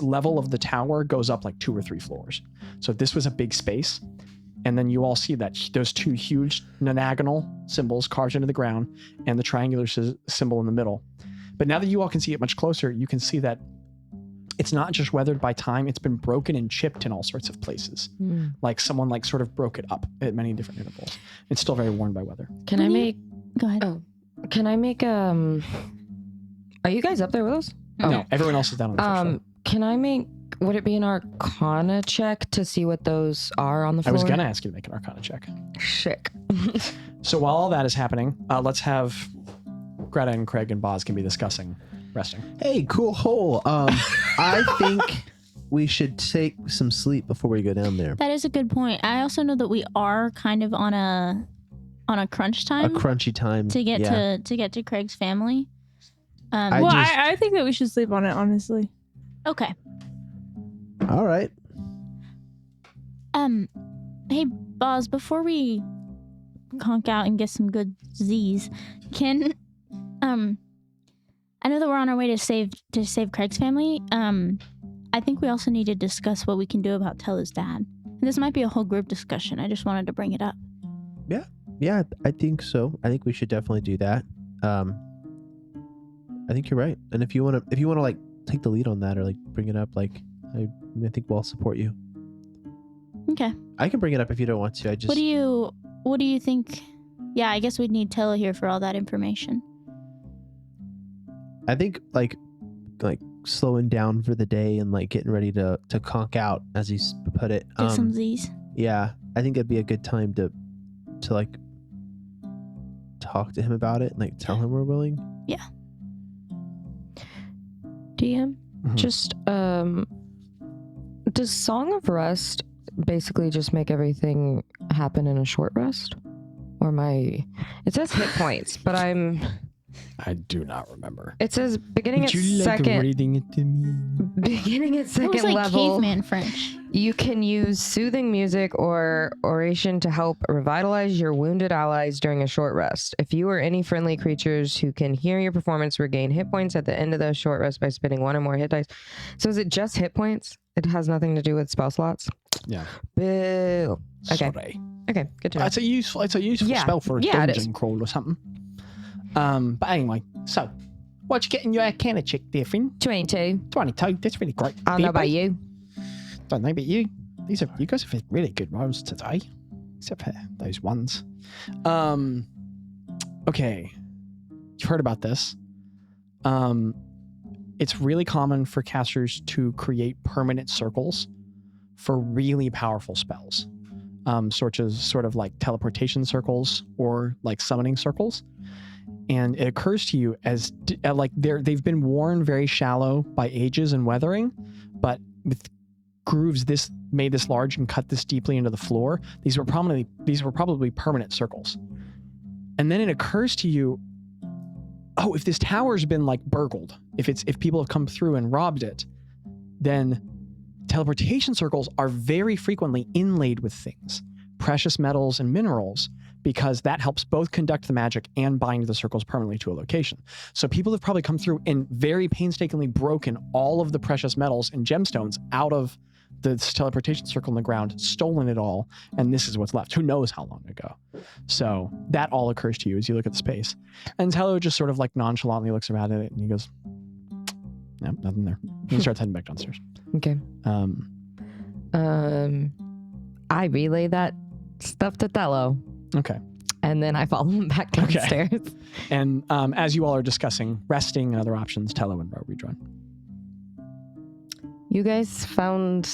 level of the tower goes up like 2 or 3 floors. So this was a big space. And then you all see that those 2 huge nonagonal symbols carved into the ground and the triangular symbol in the middle. But now that you all can see it much closer, you can see that it's not just weathered by time, it's been broken and chipped in all sorts of places. Like someone like sort of broke it up at many different intervals. It's still very worn by weather. Can I make... Go ahead. Oh. Can I make Are you guys up there with us? No, everyone else is down on the first floor. Can I make... Would it be an Arcana check to see what those are on the floor? I was going to ask you to make an Arcana check. Sick. So while all that is happening, let's have Greta and Craig and Bazz can be discussing resting. Hey, cool hole. I think we should take some sleep before we go down there. That is a good point. I also know that we are kind of on a crunch time. A crunchy time to get to Craig's family. I think that we should sleep on it, honestly. Okay. All right. Hey, Bazz, before we conk out and get some good Z's, can I know that we're on our way to save Craig's family. I think we also need to discuss what we can do about Tella's dad. And this might be a whole group discussion. I just wanted to bring it up. Yeah, I think so. I think we should definitely do that. I think you're right. And if you want to like take the lead on that or like bring it up, like I think we'll support you. Okay. I can bring it up if you don't want to. What do you think? Yeah, I guess we'd need Tella here for all that information. I think like slowing down for the day and like getting ready to conk out, as you put it. Get some Z's. Yeah, I think it'd be a good time to like talk to him about it and like tell him we're willing. Yeah. DM, just does Song of Rest basically just make everything happen in a short rest? Or it says hit points, but I do not remember. It says beginning Would at you second. Like reading it to me? Beginning at second It was like level. caveman French. You can use soothing music or oration to help revitalize your wounded allies during a short rest. If you or any friendly creatures who can hear your performance regain hit points at the end of the short rest by spending one or more hit dice. So is it just hit points? It has nothing to do with spell slots? Yeah. Boo. Okay. Sorry. Okay, good to know. It's a useful spell for a dungeon crawl or something. But anyway, so what you get in your Arcana check there, friend? 22. 22. That's really great. I don't know about you. Don't know about you. You guys have had really good rolls today, except for those ones. Okay, you've heard about this. It's really common for casters to create permanent circles for really powerful spells, sort of like teleportation circles or like summoning circles. And it occurs to you as like they've been worn very shallow by ages and weathering, but with grooves made this large and cut this deeply into the floor, these were probably permanent circles. And then it occurs to you, oh, if this tower's been like burgled, if people have come through and robbed it, then teleportation circles are very frequently inlaid with things, precious metals and minerals, because that helps both conduct the magic and bind the circles permanently to a location. So people have probably come through and very painstakingly broken all of the precious metals and gemstones out of the teleportation circle in the ground, stolen it all, and this is what's left. Who knows how long ago? So that all occurs to you as you look at the space. And Tello just sort of like nonchalantly looks around at it and he goes, no, nothing there. He starts heading back downstairs. Okay. I relay that stuff to Tello. Okay. And then I follow him back downstairs. Okay. And as you all are discussing resting and other options, Tello and Ro rejoin. You guys found...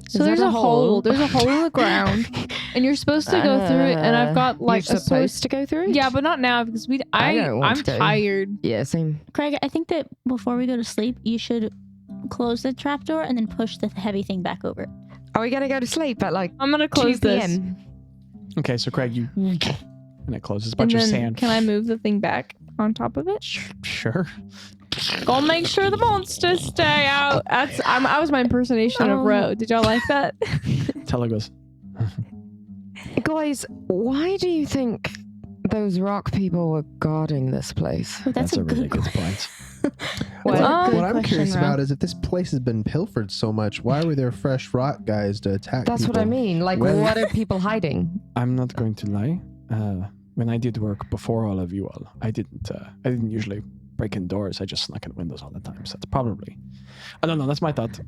So there's a hole. There's a hole in the ground, and you're supposed to go through it. And I've got like you're supposed to go through it? Yeah, but not now because I'm tired. Yeah, same. Craig, I think that before we go to sleep, you should close the trapdoor and then push the heavy thing back over. Are we gonna go to sleep at like I'm gonna close 2 this. p.m.? Okay, so Craig, you and it closes. A bunch of sand. Can I move the thing back on top of it? Sure. Go make sure the monsters stay out. I was my impersonation of Ro. Did y'all like that? Tello goes, Guys, why do you think those rock people were guarding this place? Oh, that's a really good good point. What I'm question, curious Ro. about is if this place has been pilfered so much, why were there fresh rock guys to attack That's people? what I mean. Like, what are people hiding? I'm not going to lie. When I did work before all of you all, I didn't usually breaking doors. I just snuck in windows all the time. So that's probably, I don't know. That's my thought.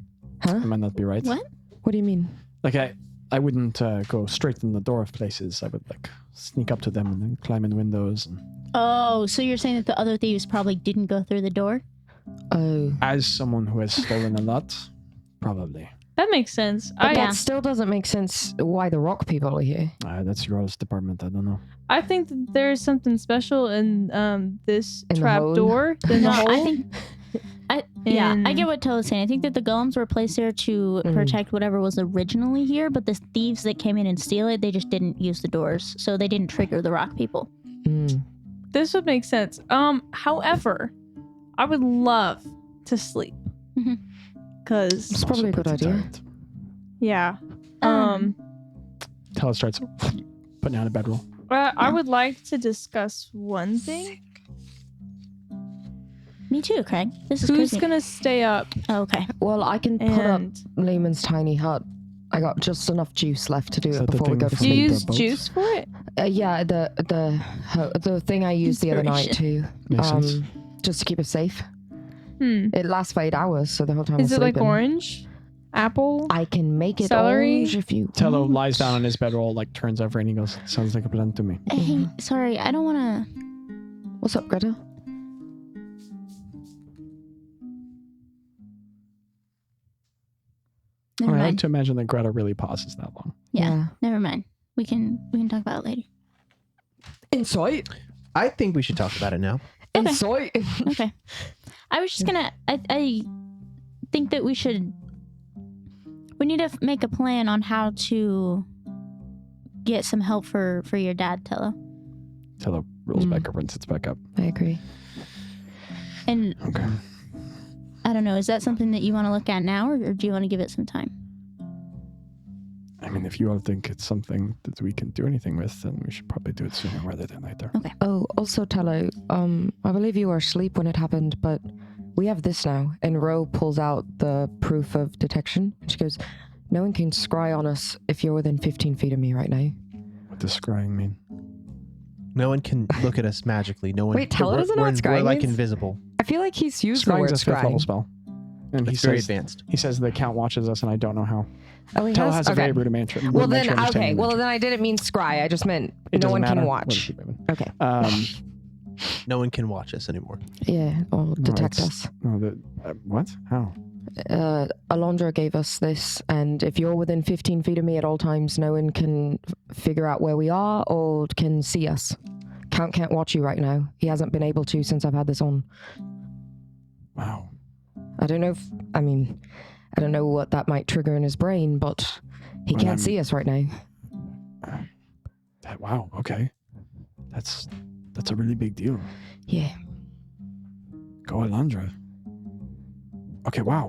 Huh? I might not be right. What? What do you mean? Like I wouldn't go straight in the door of places. I would like sneak up to them and then climb in windows. And Oh, so you're saying that the other thieves probably didn't go through the door? Oh. as someone who has stolen a lot, probably. That makes sense. But I that still doesn't make sense why the rock people are here. That's your all's department. I don't know. I think that there's something special in this In the trap hole? door than No, the hole. I think. Yeah, I And- get what Tolla's saying. I think that the golems were placed there to protect whatever was originally here, but the thieves that came in and steal it, they just didn't use the doors, so they didn't trigger the rock people. Mm. This would make sense. However, I would love to sleep. Mhm. Cause It's probably a good pretty idea. tired. yeah. Tella starts putting down a bedroll. I would like to discuss one thing. Me too, Craig. This is Who's crazy. gonna stay up Oh, okay. Well, I can put up and Lehman's tiny hut. I got just enough juice left to do Is it that the before we thing go to from do you sleep. use boat? juice for it? Yeah, the thing I used the other night too. Makes sense. Just to keep us safe. Hmm. It lasts for 8 hours, so the whole time Is we're it like sleeping. orange? Apple? I can make it Celery? orange if you. Tello want. lies down on his bedroll, like turns over, and he goes, "Sounds like a plan to me." Hey, sorry, I don't want to. What's up, Greta? Never I like mind. to imagine that Greta really pauses that long. Yeah, never mind. We can talk about it later. Insight. I think we should talk about it now. Okay. Insight. Okay. I was just gonna. I think that we need to make a plan on how to get some help for your dad, Tello. Tello rolls back over and sits back up. I agree. And Okay. I don't know. Is that something that you want to look at now, or do you want to give it some time? I mean, if you all think it's something that we can do anything with, then we should probably do it sooner rather than later. Okay. Oh, also, Tello, I believe you were asleep when it happened, but we have this now. And Ro pulls out the proof of detection. And she goes, no one can scry on us if you're within 15 feet of me right now. What does scrying mean? No one can look at us magically. No one. Wait, Tello doesn't know we're, what we're scrying like means? invisible. I feel like he's used the Scrying's word a 5th level scry. spell. And It's very advanced. He says the count watches us, and I don't know how. Oh, he Tello has a Okay. very rudimentary. Well then, rudimentary okay. understanding Well of then, I didn't mean scry. I just meant it no doesn't one matter. can We'll watch. keep moving. Okay. No one can watch us anymore. Yeah, or detect it's- us. No, what? How? Alondra gave us this, and if you're within 15 feet of me at all times, no one can figure out where we are or can see us. Count can't watch you right now. He hasn't been able to since I've had this on. Wow. I don't know I don't know what that might trigger in his brain, but he Well, can't see us right now. Wow. Okay. That's a really big deal. Yeah. Go Alondra. Okay. Wow.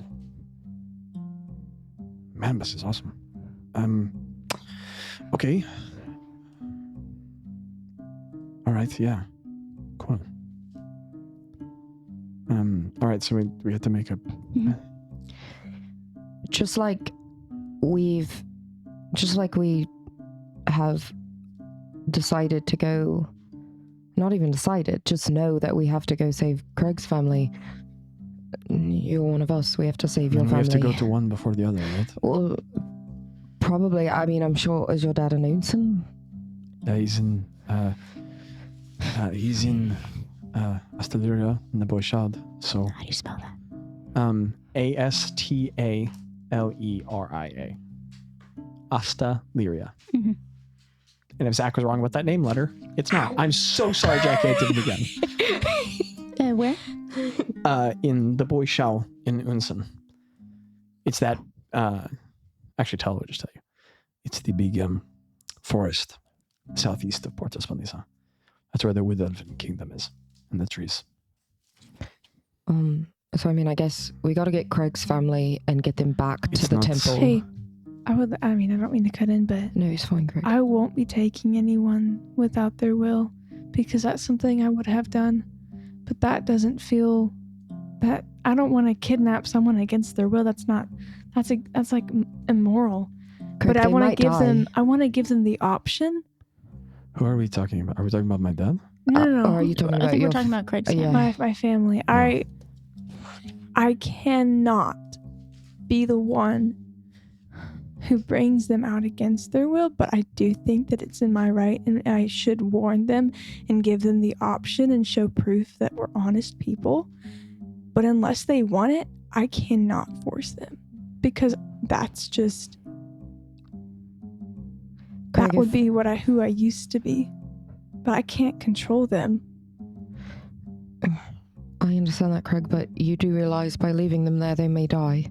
Man, this is awesome. Okay. All right. Yeah. Cool. All right. So we have to make a. Just like we have decided to go, not even decided, just know that we have to go save Craig's family. You're one of us. We have to save your We family. have to go to one before the other, right? Well, probably. I mean, I'm sure. Is your dad an Unsen? Yeah, he's in Astalyria in the Boishad. So How do you spell that? Astaleria. Astalyria. Mhm. And if Zach was wrong with that name letter, it's not. I'm so sorry, Jackie, I did it again. Where? In the Boishal in Unsen. It's that, actually, Tell would just tell you. It's the big forest southeast of Porto Spanisa. That's where the Wood Elven Kingdom is, and the trees. So I mean, I guess we got to get Craig's family and get them back It's to the not- temple. Hey, I don't mean to cut in, but No, it's fine, Craig. I won't be taking anyone without their will because that's something I would have done. But that doesn't feel that I don't want to kidnap someone against their will. That's like immoral. Craig, But I they want to might give die. them the option. Who are we talking about? Are we talking about my dad? No. Or are you talking I about think your we're talking about Craig's yeah. family. My family. I cannot be the one who brings them out against their will, but I do think that it's in my right and I should warn them and give them the option and show proof that we're honest people. But unless they want it, I cannot force them, because that's just Craig, that would be who I used to be, but I can't control them. I understand that, Craig, but you do realize by leaving them there, they may die.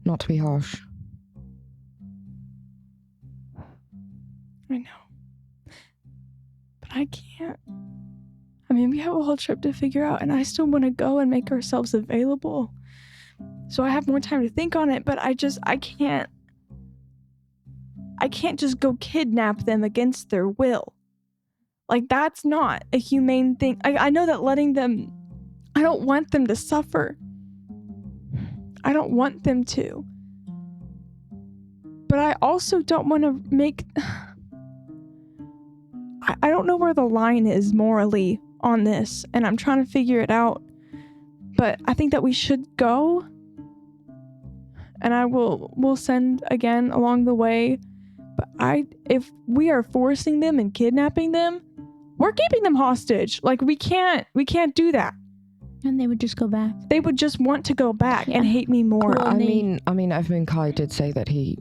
Not to be harsh. I know, but I can't. I mean, we have a whole trip to figure out, and I still want to go and make ourselves available. So I have more time to think on it, but I can't just go kidnap them against their will. Like, that's not a humane thing. I know that letting them, I don't want them to suffer. I don't want them to. But I also don't want to make, I don't know where the line is morally on this, and I'm trying to figure it out. But I think that we should go, and we'll send again along the way. But if we are forcing them and kidnapping them, we're keeping them hostage. Like, we can't do that. And they would just go back. They would just want to go back and hate me more. Well, I mean, Kai did say that he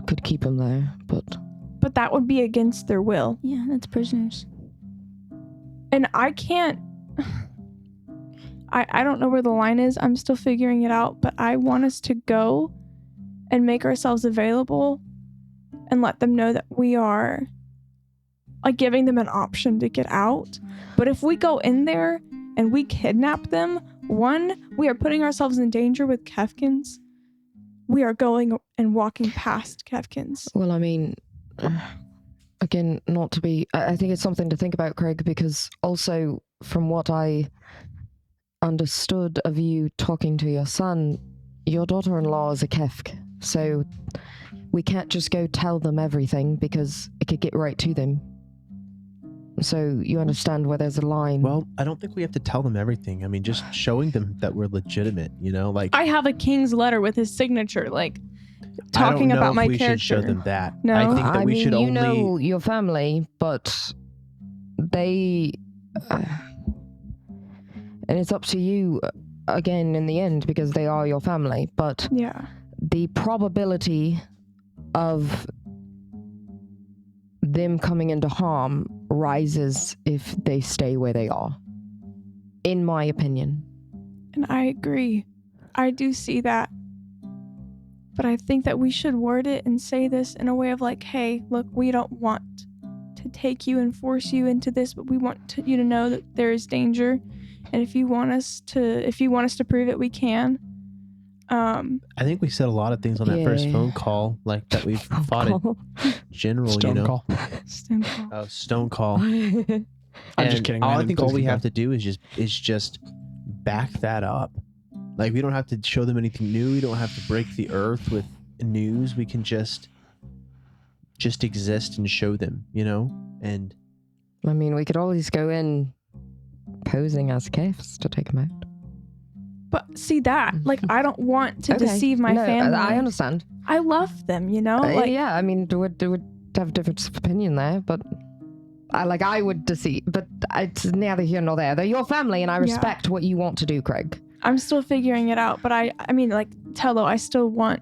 could keep them there, but that would be against their will. Yeah, that's prisoners. And I can't. I don't know where the line is. I'm still figuring it out. But I want us to go and make ourselves available and let them know that we are, like, giving them an option to get out. But if we go in there and we kidnap them, one, we are putting ourselves in danger with Kefkins. We are going and walking past Kefkins. well, I mean, again, not to be. I think it's something to think about, Craig, because also from what I understood of you talking to your son, your daughter-in-law is a Kefk, so we can't just go tell them everything because it could get right to them. So you understand where there's a line. Well, I don't think we have to tell them everything. I mean, just showing them that we're legitimate, like I have a king's letter with his signature, like, I don't talking know about if my we character. should show them that. No? I think that I we mean, should you only know your family, but they... and it's up to you, again, in the end, because they are your family, but Yeah. the probability of them coming into harm rises if they stay where they are, in my opinion. And I agree. I do see that. But I think that we should word it and say this in a way of like, hey, look, we don't want to take you and force you into this, but we want you to know that there is danger. And if you want us to prove it, we can. I think we said a lot of things on that first phone call, like that we've fought in general, Stone call. Stone call. Oh, stone call. I'm just kidding. I Landon, think please all we keep have going. to do is just back that up. Like, we don't have to show them anything new. We don't have to break the earth with news. We can just exist and show them, And I mean, we could always go in posing as Kefs to take them out. But see that, like, I don't want to deceive my family. I understand. I love them, like, yeah, I mean, we would have difference of opinion there, but I would deceive, but it's neither here nor there. They're your family, and I respect what you want to do, Craig. I'm still figuring it out, but I mean, like, Tello, I still want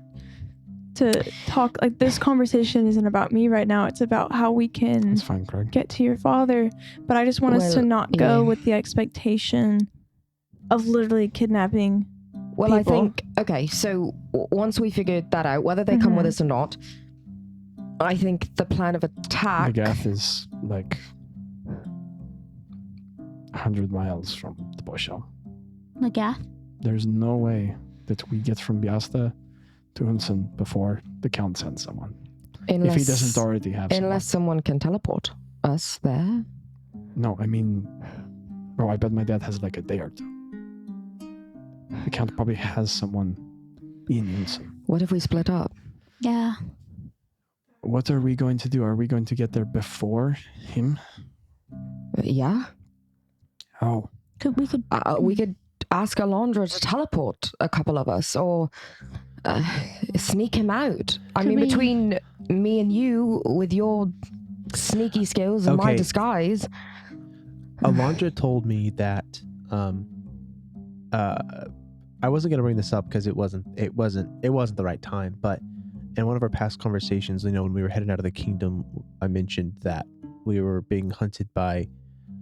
to talk. Like, this conversation isn't about me right now. It's about how we can That's fine, Craig. get to your father. But I just want us to not go with the expectation of literally kidnapping Well, people. I think, okay, so once we figured that out, whether they come with us or not, I think the plan of attack... Magath is like 100 miles from the Boshel. Magath? There's no way that we get from Biasta to Hunson before the Count sends someone. If he doesn't already have someone. Unless someone can teleport us there. No, I mean... Bro, I bet my dad has like a day or two. The Count probably has someone in Hunson. What if we split up? Yeah. What are we going to do? Are we going to get there before him? Yeah. Oh. We could ask Alondra to teleport a couple of us, or sneak him out. Between me and you, with your sneaky skills and my disguise. Alondra told me that I wasn't going to bring this up because it wasn't the right time, but in one of our past conversations, when we were heading out of the kingdom, I mentioned that we were being hunted by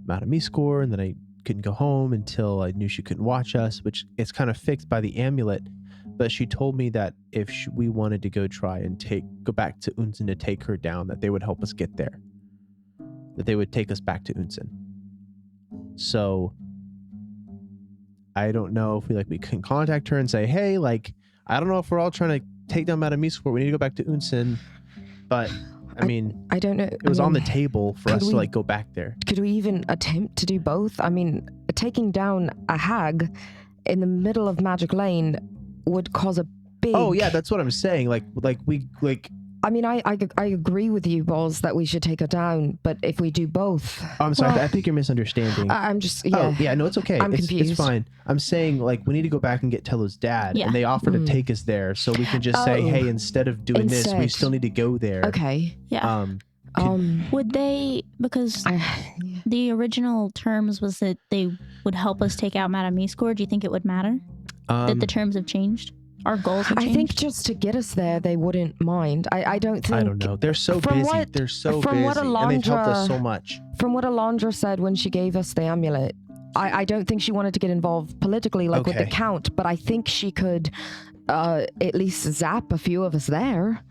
Madame Miskor, and then I couldn't go home until I knew she couldn't watch us, which is kind of fixed by the amulet. But she told me that if we wanted to go try and go back to Unsen to take her down, that they would help us get there. That they would take us back to Unsen. So I don't know if we can contact her and say, hey, I don't know if we're all trying to take down Madame Miskor. We need to go back to Unsen. But I don't know. It was on the table for us to go back there. Could we even attempt to do both? Taking down a hag in the middle of Magic Lane would cause a big... Oh yeah, that's what I'm saying. I agree with you, Bazz, that we should take her down, but if we do both... Oh, I'm sorry, I think you're misunderstanding. I'm just... Yeah. Oh, yeah, no, it's okay. I'm confused. It's fine. I'm saying, we need to go back and get Tello's dad, and they offer to take us there, so we can just say, hey, instead of doing this, we still need to go there. Okay. Yeah. Would they... Because the original terms was that they would help us take out Madame Miskor. Do you think it would matter that the terms have changed? Our goals have changed? I think just to get us there, they wouldn't mind. I don't think... I don't know. They're so busy. They're so busy. And they've helped us so much. From what Alondra said when she gave us the amulet, I don't think she wanted to get involved politically with the Count, but I think she could at least zap a few of us there.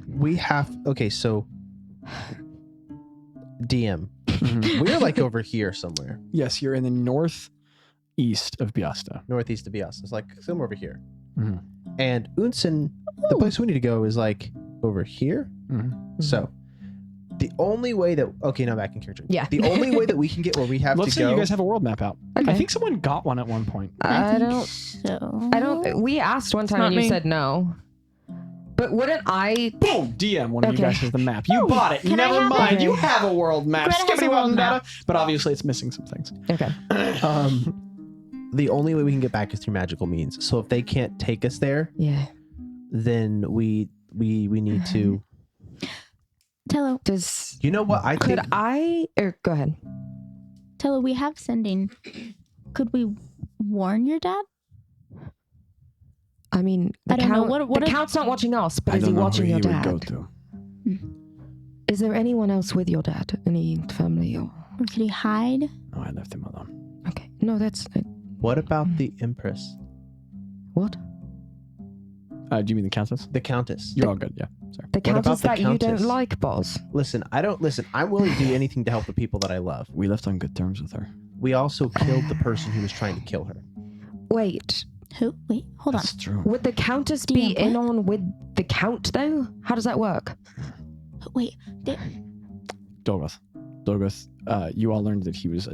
We have... Okay, so... DM. We're over here somewhere. Yes, you're in the northeast of Biasta. Northeast of Biasta. It's somewhere over here. Mm-hmm. And Unsen, the place we need to go is over here. Mm-hmm. So the only way that... Okay, now back in character. Yeah. The only way that we can get where we have Let's to say go... you guys have a world map out. Okay. I think someone got one at one point. I don't... So. I don't... We asked one time and you said no. But wouldn't I... Boom! DM, one of you guys has the map. You bought it. Never mind. You have a world map. Gretta world map. But obviously it's missing some things. Okay. The only way we can get back is through magical means. So if they can't take us there, then we need to... Tello. You know what? Go ahead. Tello, we have sending. Could we warn your dad? The Count's not watching us, but is he watching your dad? Would go to. Is there anyone else with your dad? Any family or could he hide? No, I left him alone. Okay. No, that's... What about the Empress? What? Do you mean the Countess? The Countess. You're all good, yeah. Sorry. The Countess that you don't like, Bazz? Listen, I'm willing to do anything to help the people that I love. We left on good terms with her. We also killed the person who was trying to kill her. Wait. Who? Wait, hold on. That's true. Would the Countess be in on with the Count, though? How does that work? Wait. Dolgoth, you all learned that he was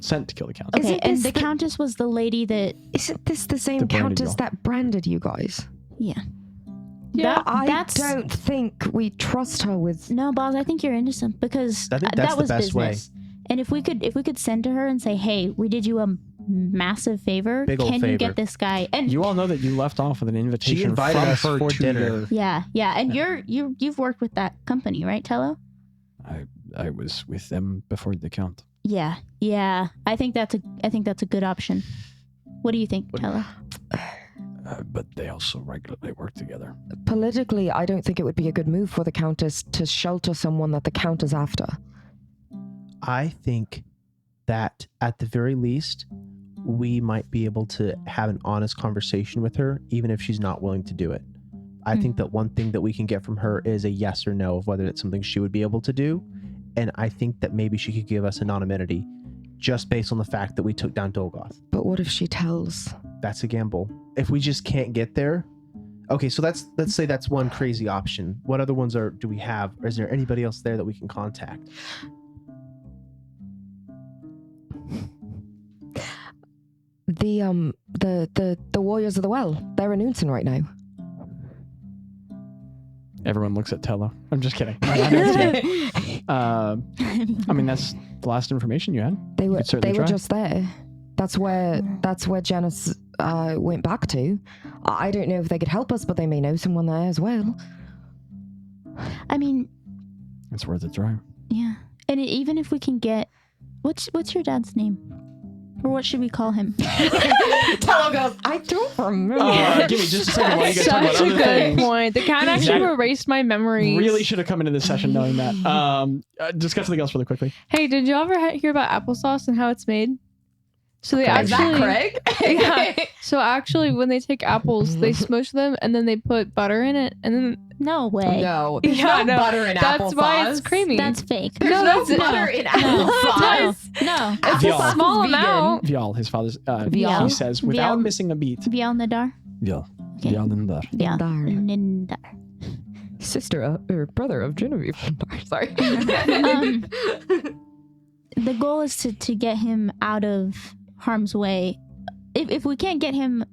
sent to kill the Count. Okay, and the Countess was the lady that... Isn't this the same Countess that branded you guys? Yeah. I don't think we trust her with... No, Bazz, I think you're innocent because I think that was the best business. Way. And if we could send to her and say, hey, we did you a massive favor. Can you get this guy? And you all know that you left off with an invitation. She invited us for dinner. Yeah. And you've worked with that company, right, Tello? I was with them before the Count. Yeah. I think that's a good option. What do you think, Tello? But they also regularly work together. Politically, I don't think it would be a good move for the Countess to shelter someone that the Count is after. I think that at the very least, we might be able to have an honest conversation with her, even if she's not willing to do it. I think that one thing that we can get from her is a yes or no of whether it's something she would be able to do. And I think that maybe she could give us anonymity just based on the fact that we took down Dolgoth. But what if she tells? That's a gamble. If we just can't get there. Okay, so let's say that's one crazy option. What other ones do we have? Or is there anybody else there that we can contact? The Warriors of the Well. They're in Unsen right now. Everyone looks at Tello. I'm just kidding. I mean, that's the last information you had. They were just there. That's where Janice went back to. I don't know if they could help us, but they may know someone there as well. I mean, it's worth a try. Yeah, and even if we can get, what's your dad's name, or what should we call him? Tello goes, I don't remember. Give me just a second while you guys talk about Such a other good things. point. The cat actually erased my memories. Really should have come into this session knowing that. Discuss something else really quickly. Hey, did you ever hear about applesauce and how it's made? So they Is that actually, Craig? yeah. So actually, when they take apples, they smush them and then they put butter in it, and then No way. No, there's Yeah, no no, butter in applesauce. that's why it's creamy. That's fake. There's no butter in applesauce. No. It's Vial. a small Vegan. amount. Vial, his father's. Vial. He says without Vial. missing a beat. Vial Nadar. Vial. Okay. Vial Lindar. Vial Nindar. Nindar. Sister or brother of Genevieve. Sorry. The goal is to get him out of harm's way. If we can't get him,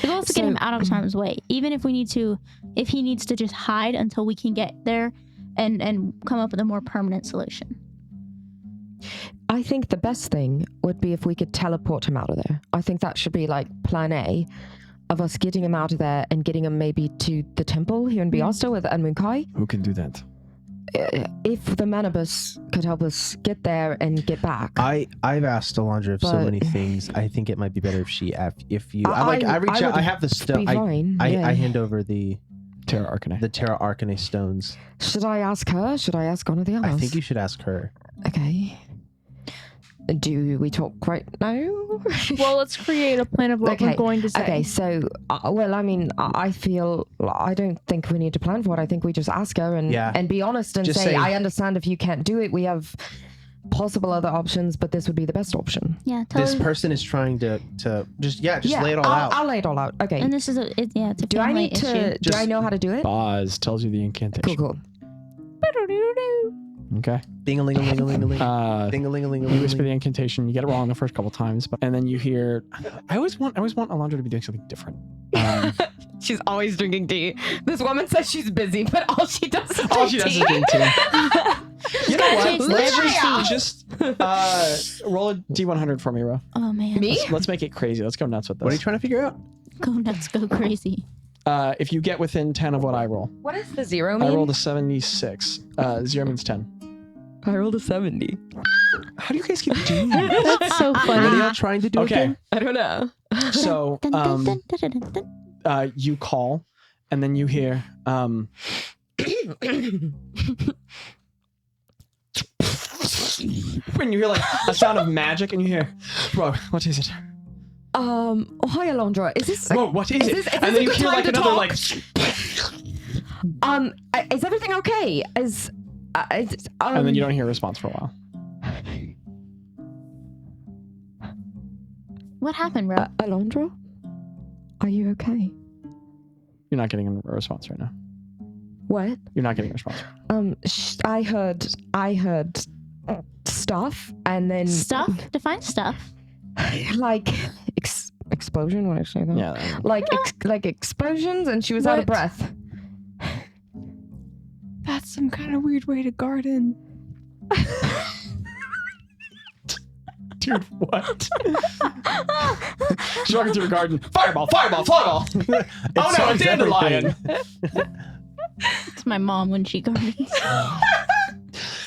the goal is to get him out of harm's way. Even if he needs to just hide until we can get there and come up with a more permanent solution. I think the best thing would be if we could teleport him out of there. I think that should be like plan A of us getting him out of there and getting him maybe to the temple here in Biasta with Anmunkai. Who can do that? If the Manibus could help us get there and get back. I've asked Alondra so But- many things. I think it might be better if you. I reach out. would I have the Be stone. fine. I yeah. hand over the Terra Arcane. Terra Arcane stones. Should I ask her? Should I ask one of the others? I think you should ask her. Okay. Do we talk right now? Well, let's create a plan of what we're going to say. Okay, so, well, I mean, I feel, I don't think we need to plan for it. I think we just ask her and be honest and Just say, say- I understand if you can't do it. We have possible other options, but this would be the best option. Yeah. Tell This her, person is trying to just lay it all out. I'll lay it all out. Okay. and this is it's a Do I family need issue. to, do I know how to do it? Bazz tells you the incantation. Cool. Okay. Ding-a-ling-a-ling-a-ling-a-ling. You Ding-a-ling-a-ling-a-ling. whisper the incantation. You get it wrong the first couple times, and then you hear. I always want Alondra to be doing something different. She's always drinking tea. This woman says she's busy, but all she does is All she does is drink tea. You know what? taste Let's every just roll a D100 for me, Ro. Oh man. Me? Let's make it crazy. Let's go nuts with this. What are you trying to figure out? Go nuts. Go crazy. If you get within 10 of what I roll. What does the zero mean? I rolled a 76. 0 means 10. I rolled a 70. How do you guys keep doing that? That's so What funny. are y'all trying to do Okay. again? I don't know. So, Dun, dun, dun, dun, dun, dun, dun. you call, and then you hear, when you hear like a sound of magic, and you hear, "Bro, what is it? Hi Alondra. Is this Whoa, what is it?" this And a then you good hear time like to another talk? like. Is everything okay? And then you don't hear a response for a while. What happened, bro? Alondra? Are you okay? You're not getting a response right now. What? You're not getting a response. I heard stuff and then Stuff? Define stuff. like explosion when I say that. Yeah. Like like explosions and she was out of What? breath. That's some kind of weird way to garden. Dude, what? She's walking through a garden. Fireball, fireball, fireball. Oh no, it's solves dandelion. It's my mom when she gardens.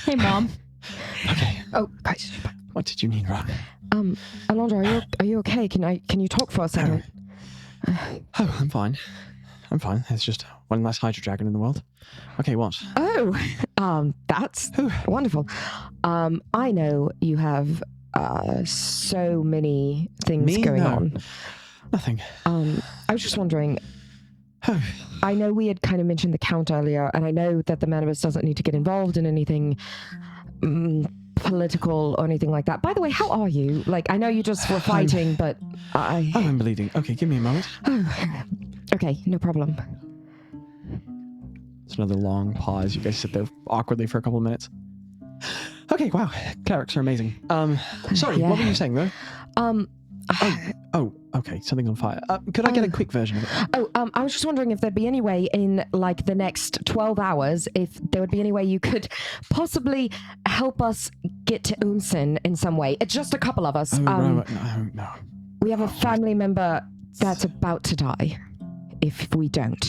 Hey, mom. Okay. Oh, guys. What did you need, Rob? Alondra, are you okay? Can you talk for a second? Oh, I'm fine. I'm fine. There's just one less Hydra Dragon in the world. Okay, what? Oh, that's wonderful. I know you have so many things going No. on. Nothing. I was just wondering. I know we had kind of mentioned the Count earlier, and I know that the Manibus doesn't need to get involved in anything political or anything like that. By the way, how are you? Like, I know you just were fighting, but Oh, I'm bleeding. Okay, give me a moment. Okay, no problem. It's another long pause. You guys sit there awkwardly for a couple of minutes. Okay, wow. Clerics are amazing. Sorry, Yeah. what were you saying, though? Oh, okay. Something's on fire. Could I get a quick version of it? I was just wondering if there'd be any way in like the next 12 hours, if there would be any way you could possibly help us get to Unsen in some way. It's just a couple of us. No. We have a family member that's about to die if we don't.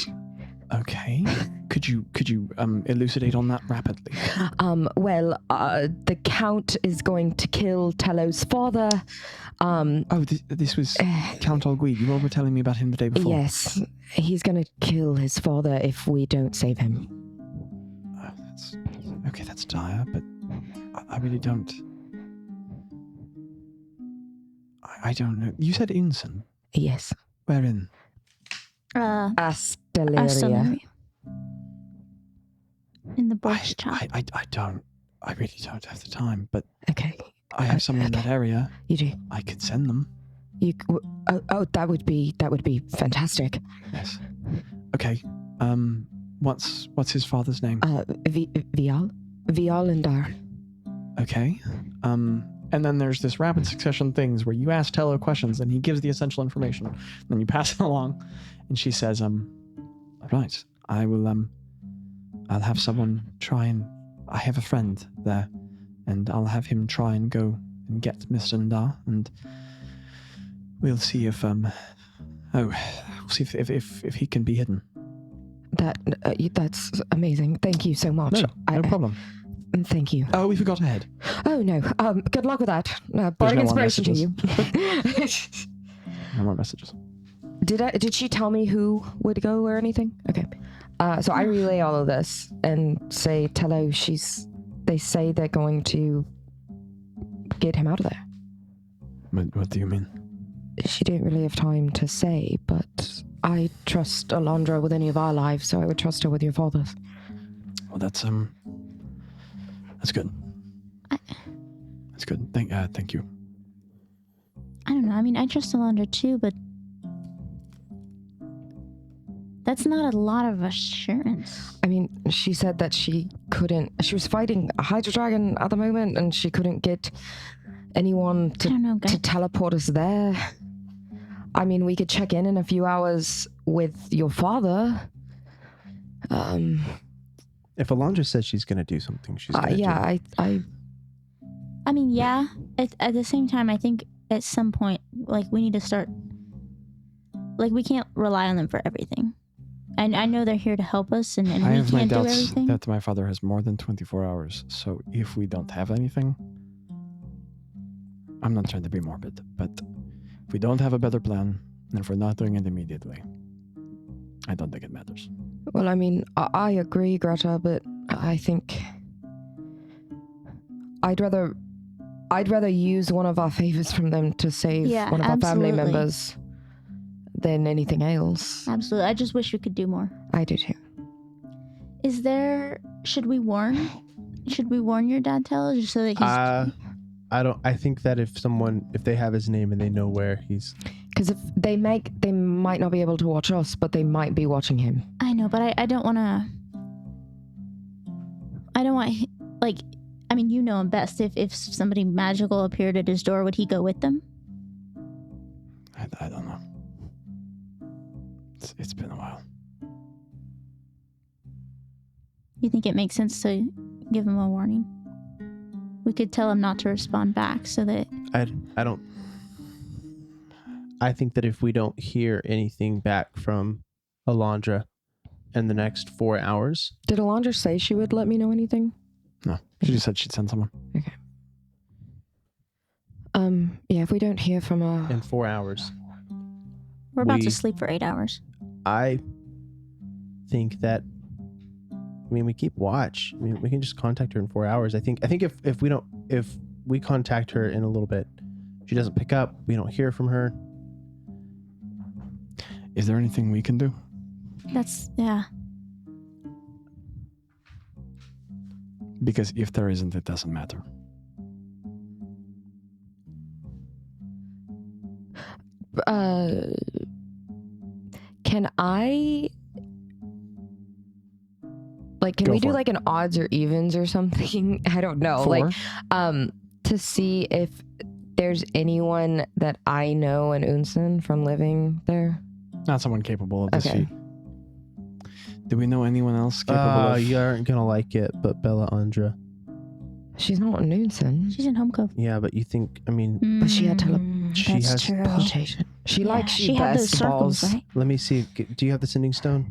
Okay. Could you elucidate on that rapidly? The Count is going to kill Tello's father. This was Count Alguid. You all were telling me about him the day before. Yes, he's going to kill his father if we don't save him. That's dire, but I really don't. I don't know. You said Unsen? Yes. Where in? Asteleria. In the bush top. I really don't have the time, but okay. I have someone in that area. You do? I could send them. That would be fantastic. Yes. Okay. What's his father's name? Vialandar. Okay. And then there's this rapid succession things where you ask Tello questions and he gives the essential information. And then you pass it along, and she says, right, I will I'll have someone try and I have a friend there, and I'll have him try and go and get Mr. Ndar, and we'll see if we'll see if he can be hidden. That's amazing. Thank you so much. No problem. Thank you. Oh, we forgot to head. Oh no. Good luck with that. Bardic inspiration to you. No more messages. Did she tell me who would go or anything? Okay. So I relay all of this and say, Tello, they say they're going to get him out of there. What do you mean? She didn't really have time to say, but I trust Alondra with any of our lives, so I would trust her with your father's. Well, that's good. That's good. Thank you. I don't know. I mean, I trust Alondra too, but that's not a lot of assurance. I mean, she said that she was fighting a Hydra Dragon at the moment, and she couldn't get anyone to teleport us there. I mean, we could check in a few hours with your father. If Alondra says she's going to do something, she's going to do it. I mean, yeah. At the same time, I think at some point, like, we need to start... Like, we can't rely on them for everything. And I know they're here to help us, and we can't do everything. That my father has more than 24 hours, so if we don't have anything... I'm not trying to be morbid, but if we don't have a better plan, and if we're not doing it immediately, I don't think it matters. Well, I mean, I agree, Gretta, but I think I'd rather use one of our favors from them to save one of our family members than anything else. Absolutely. I just wish we could do more. I do too. Should we warn your dad, Tello, just so that he's... I think that if they have his name and they know where he's... Because if they might not be able to watch us, but they might be watching him. I know, but I don't want to... I don't want... Like, I mean, you know him best. If somebody magical appeared at his door, would he go with them? I don't know. It's been a while. You think it makes sense to give him a warning? We could tell him not to respond back so that... I think that if we don't hear anything back from Alondra in the next 4 hours... Did Alondra say she would let me know anything? No. She just said she'd send someone. Okay. Yeah, if we don't hear from her... In 4 hours... We're about to sleep for 8 hours. I think that... I mean, we keep watch. I mean, we can just contact her in 4 hours. I think if we contact her in a little bit, she doesn't pick up, we don't hear from her. Is there anything we can do? Yeah. Because if there isn't, it doesn't matter. Can I... Like, can we do like an odds or evens or something? I don't know. 4? Like, to see if there's anyone that I know in Unsen from living there? Not someone capable of this Okay. feat. Do we know anyone else capable of? You aren't gonna like it, but Bella Andra. She's not in Unsen. She's in Home Cove. Yeah, but you think? I mean, But she had she That's has true. teleportation. She likes she had those circles, right? let me see. Do you have the sending stone?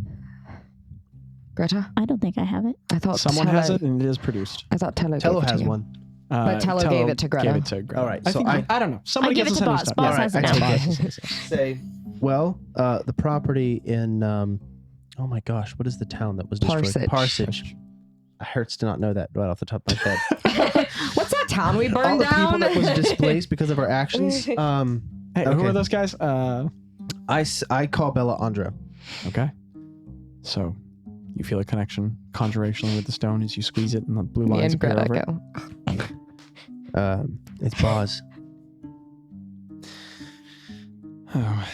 Greta? I don't think I have it. I thought Someone has it and it is produced. I thought Tello Tello gave it has to you. one. But Tello gave it to Greta. Gave it to Greta. All right, I so think I don't know. Somebody give gets it to a Bazz. stuff. Bazz Yeah, has I it take now. it. Say, well, the property in oh my gosh, what is the town that was destroyed? Parsage. It hurts to not know that right off the top of my head. What's that town we All burned the down? people that was displaced because of our actions. Hey, who Okay. are those guys? I call Bella Andra. Okay. So, you feel a connection conjurationally with the stone as you squeeze it and the blue Me lines and appear Greta over it. go. It's Bazz. Oh.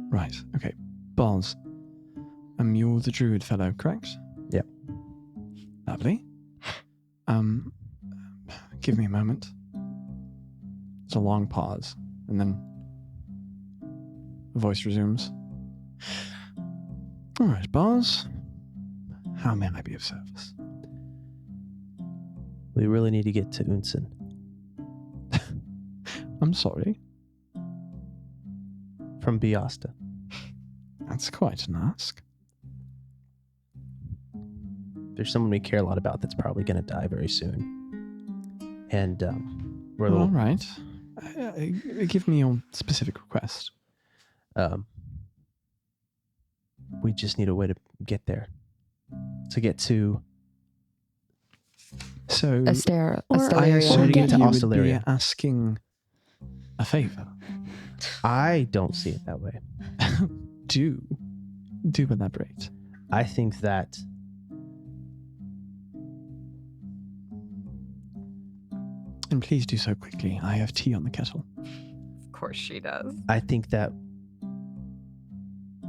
Right. Okay. Bazz. You're the druid fellow, correct? Yep. Lovely. Give me a moment. It's a long pause, and then the voice resumes. All right, Bazz. How may I be of service? We really need to get to Unsen. I'm sorry. From Biasta. That's quite an ask. There's someone we care a lot about that's probably going to die very soon. And we're a All little... right. Give me your specific request. We just need a way to get there. To get to... So, Asteria. Or- I assume to get to you would be Ostellaria. asking a favor. I don't see it that way. Do elaborate. I think that And please do so quickly. I have tea on the kettle. Of course she does.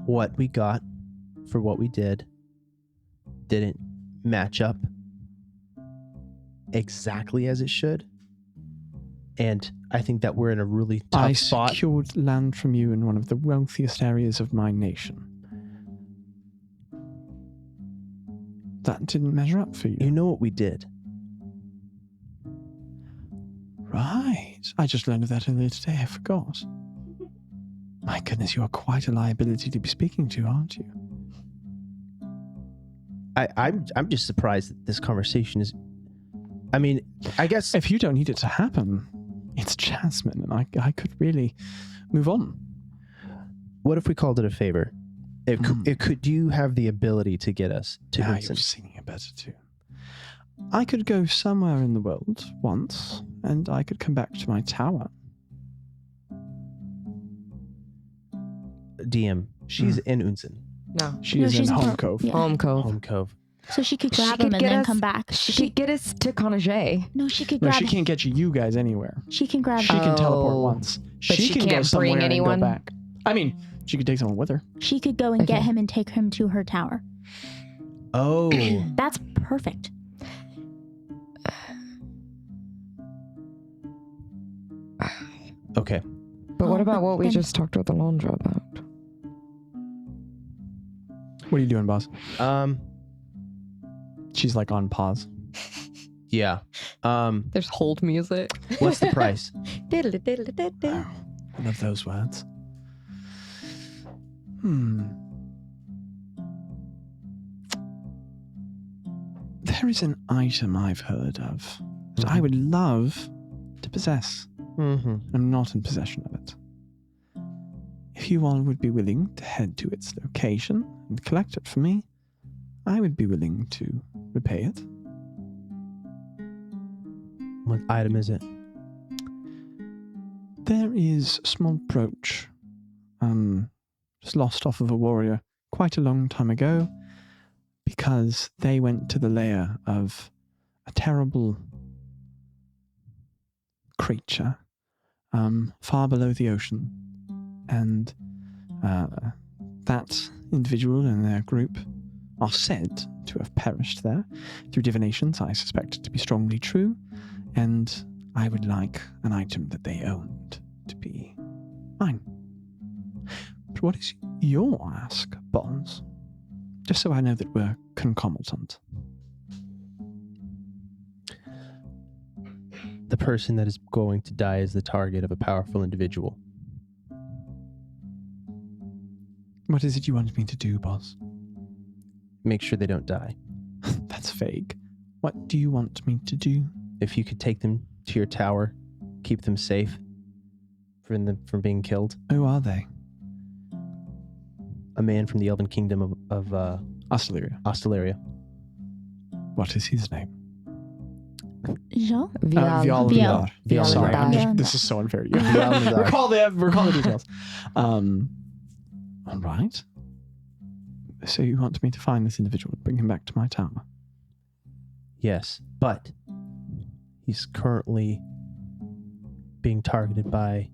what we got for what we did didn't match up exactly as it should. And I think that we're in a really tough spot. I secured land from you in one of the wealthiest areas of my nation. That didn't measure up for you. You know what we did? Right. I just learned of that earlier today. I forgot. My goodness, you are quite a liability to be speaking to, aren't you? I'm just surprised that this conversation is... I mean, I guess... If you don't need it to happen, it's Jasmine, and I could really move on. What if we called it a favor? Could you have the ability to get us to Now Vincent? you're singing a better tune. I could go somewhere in the world once, and I could come back to my tower. DM, she's in Unsen. No. She No, is in she's Home not- Cove. yeah. Home Cove. Home Cove. So she could She grab could him and get then us- come back. She could get us to Conage. No, she could No, grab. she can't get you guys anywhere. She can grab. She can teleport Oh. once. But she can go can't somewhere bring and anyone? go back. I mean, she could take someone with her. She could go and get Okay. him and take him to her tower. Oh. That's perfect. Okay. But what Oh, about what we then- just talked with Alondra about? What are you doing, boss? Um. She's like on pause. Yeah. There's hold music. What's the price? Oh, I love those words. There is an item I've heard of that I would love to possess. Mm-hmm. I'm not in possession of it. If you all would be willing to head to its location and collect it for me, I would be willing to repay it. What item is it? There is a small brooch, just lost off of a warrior quite a long time ago, because they went to the lair of a terrible creature far below the ocean, and that individual and their group are said to have perished there through divinations I suspect to be strongly true, And I would like an item that they owned to be mine. But what is your ask, Bazz? Just so I know that we're concomitant. The person that is going to die is the target of a powerful individual. What is it you want me to do, Bazz? Make sure they don't die. That's vague. What do you want me to do? If you could take them to your tower, keep them safe from being killed. Who are they? A man from the Elven Kingdom of Ostelaria. What is his name? Jean? Vial. Sorry, Vial. this is so unfair to you. Recall the details. All right. So you want me to find this individual and bring him back to my tower? Yes, but he's currently being targeted by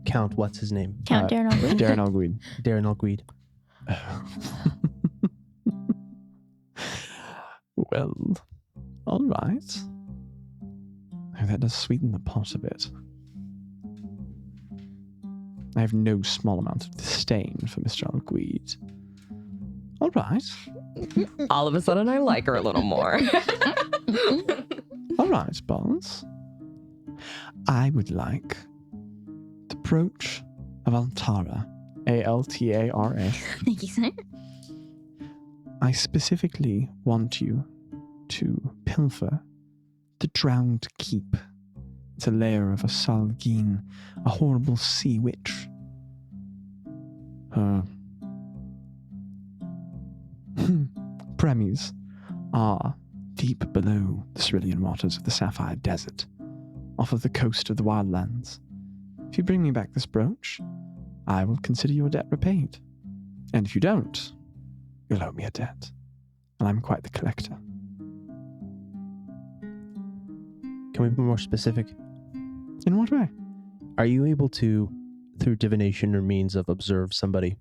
Count, what's his name? Count Darren Alguid. Darren Alguid. Darren Alguid. Well, all right. Oh, that does sweeten the pot a bit. I have no small amount of disdain for Mr. Alguid. All right. All of a sudden, I like her a little more. All right, Bazz. I would like the brooch of Altara. Altara. Thank you, sir. I specifically want you to pilfer the Drowned Keep. It's a lair of a Salgine, a horrible sea witch. Her premies are deep below the cerulean waters of the Sapphire Desert, off of the coast of the Wildlands. If you bring me back this brooch, I will consider your debt repaid. And if you don't, you'll owe me a debt. And I'm quite the collector. Can we be more specific? In what way? Are you able to, through divination or means of observe somebody?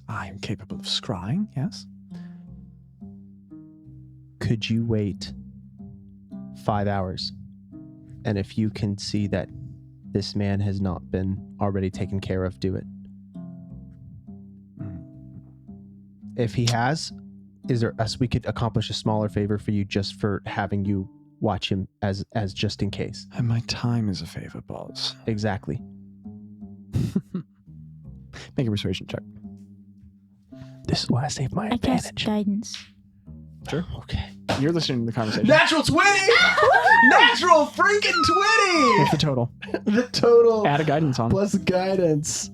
I am capable of scrying, yes. Could you wait 5 hours? And if you can see that this man has not been already taken care of, do it. If he has, we could accomplish a smaller favor for you just for having you watch him as just in case. And my time is a favor, Bazz. Exactly. Make a persuasion check. This is why I save my I cast advantage. guidance. Sure. Okay. You're listening to the conversation. Natural 20! Natural freaking 20! What's the total? The total Add a guidance on. plus guidance.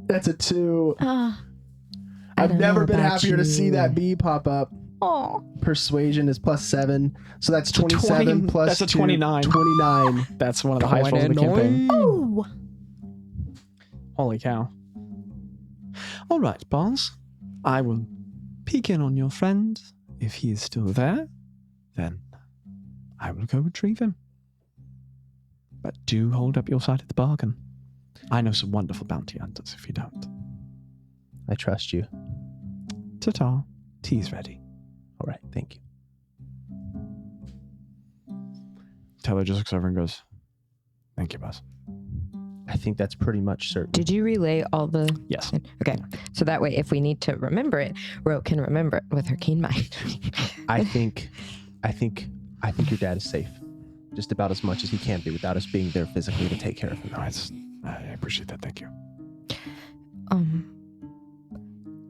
That's a 2. I've don't never know been about happier to see you. that B pop up. Oh. Persuasion is plus 7. So that's a 27 20 plus that's a 2, 29. 29. That's one of the highest rolls of the campaign. Oh. Holy cow. All right, Bazz. I will peek in on your friend. If he is still there, then I will go retrieve him. But do hold up your side of the bargain. I know some wonderful bounty hunters if you don't. I trust you. Ta-ta. Tea's ready. All right, thank you. Taylor just looks over and goes, "Thank you, Bazz." I think that's pretty much certain. Did you relay all the... Yes. Okay. So that way, if we need to remember it, Ro can remember it with her keen mind. I think your dad is safe. Just about as much as he can be without us being there physically to take care of him. No, I appreciate that. Thank you.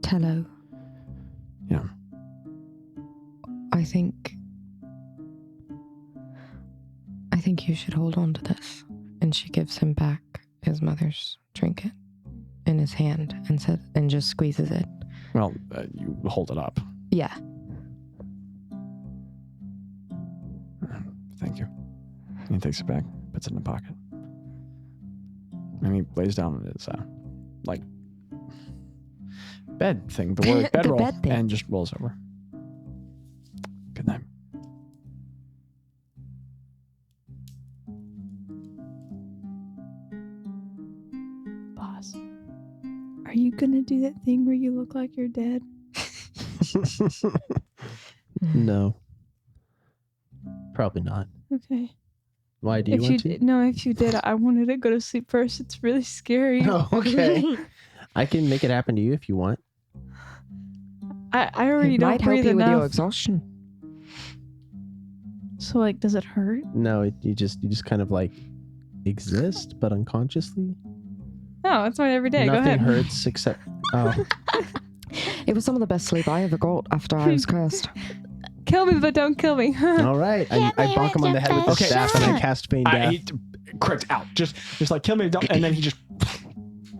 Tello. Yeah. I think you should hold on to this. And she gives him back his mother's trinket in his hand and just squeezes it. Well, you hold it up. Yeah. Thank you. And he takes it back, puts it in the pocket. And he lays down on his, bed thing, the word bedroll, bed thing. and just rolls over. Good night. Boss, are you gonna do that thing where you look like you're dead? No. Probably not. Okay. Why do you want to? No, if you did, I wanted to go to sleep first. It's really scary. Oh, okay. I can make it happen to you if you want. I already It don't might help breathe you with your enough. exhaustion. So like, does it hurt? No, you just kind of like exist, but unconsciously. No, it's my everyday. Go Nothing ahead. hurts except. Oh, It was some of the best sleep I ever got after I was cursed. Kill me, but don't kill me. all right. I bonk him on the head with the Okay. staff and I cast Feign Death. Correct. Out. Just like kill me, don't, and then he just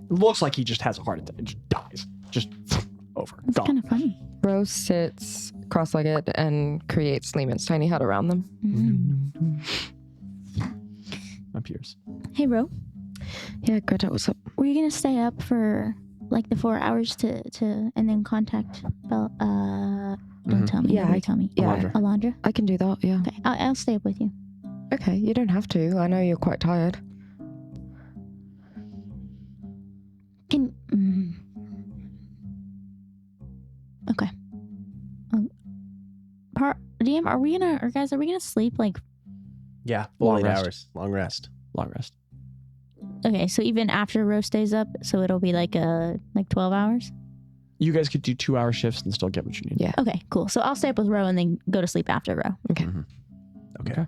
looks like he just has a heart attack. It just dies. Just over. That's Gone. kind of funny. Rose sits cross-legged and creates Lehman's tiny hut around them. Appears. Hey, Ro, Yeah, Greta, what's up? were you gonna stay up for like the 4 hours to and then contact Bell? Don't tell me. Yeah, Nobody tell me. Yeah, Alondra. Alondra. I can do that, yeah. Okay, I'll stay up with you. Okay, you don't have to. I know you're quite tired. Can. Okay. DM, are we gonna sleep like? Yeah, full Long 8 rest. hours. Long rest. Long rest. Okay, so even after Ro stays up, so it'll be like 12 hours. You guys could do 2-hour shifts and still get what you need. Yeah. Okay, cool. So I'll stay up with Ro and then go to sleep after Ro. Okay. Okay.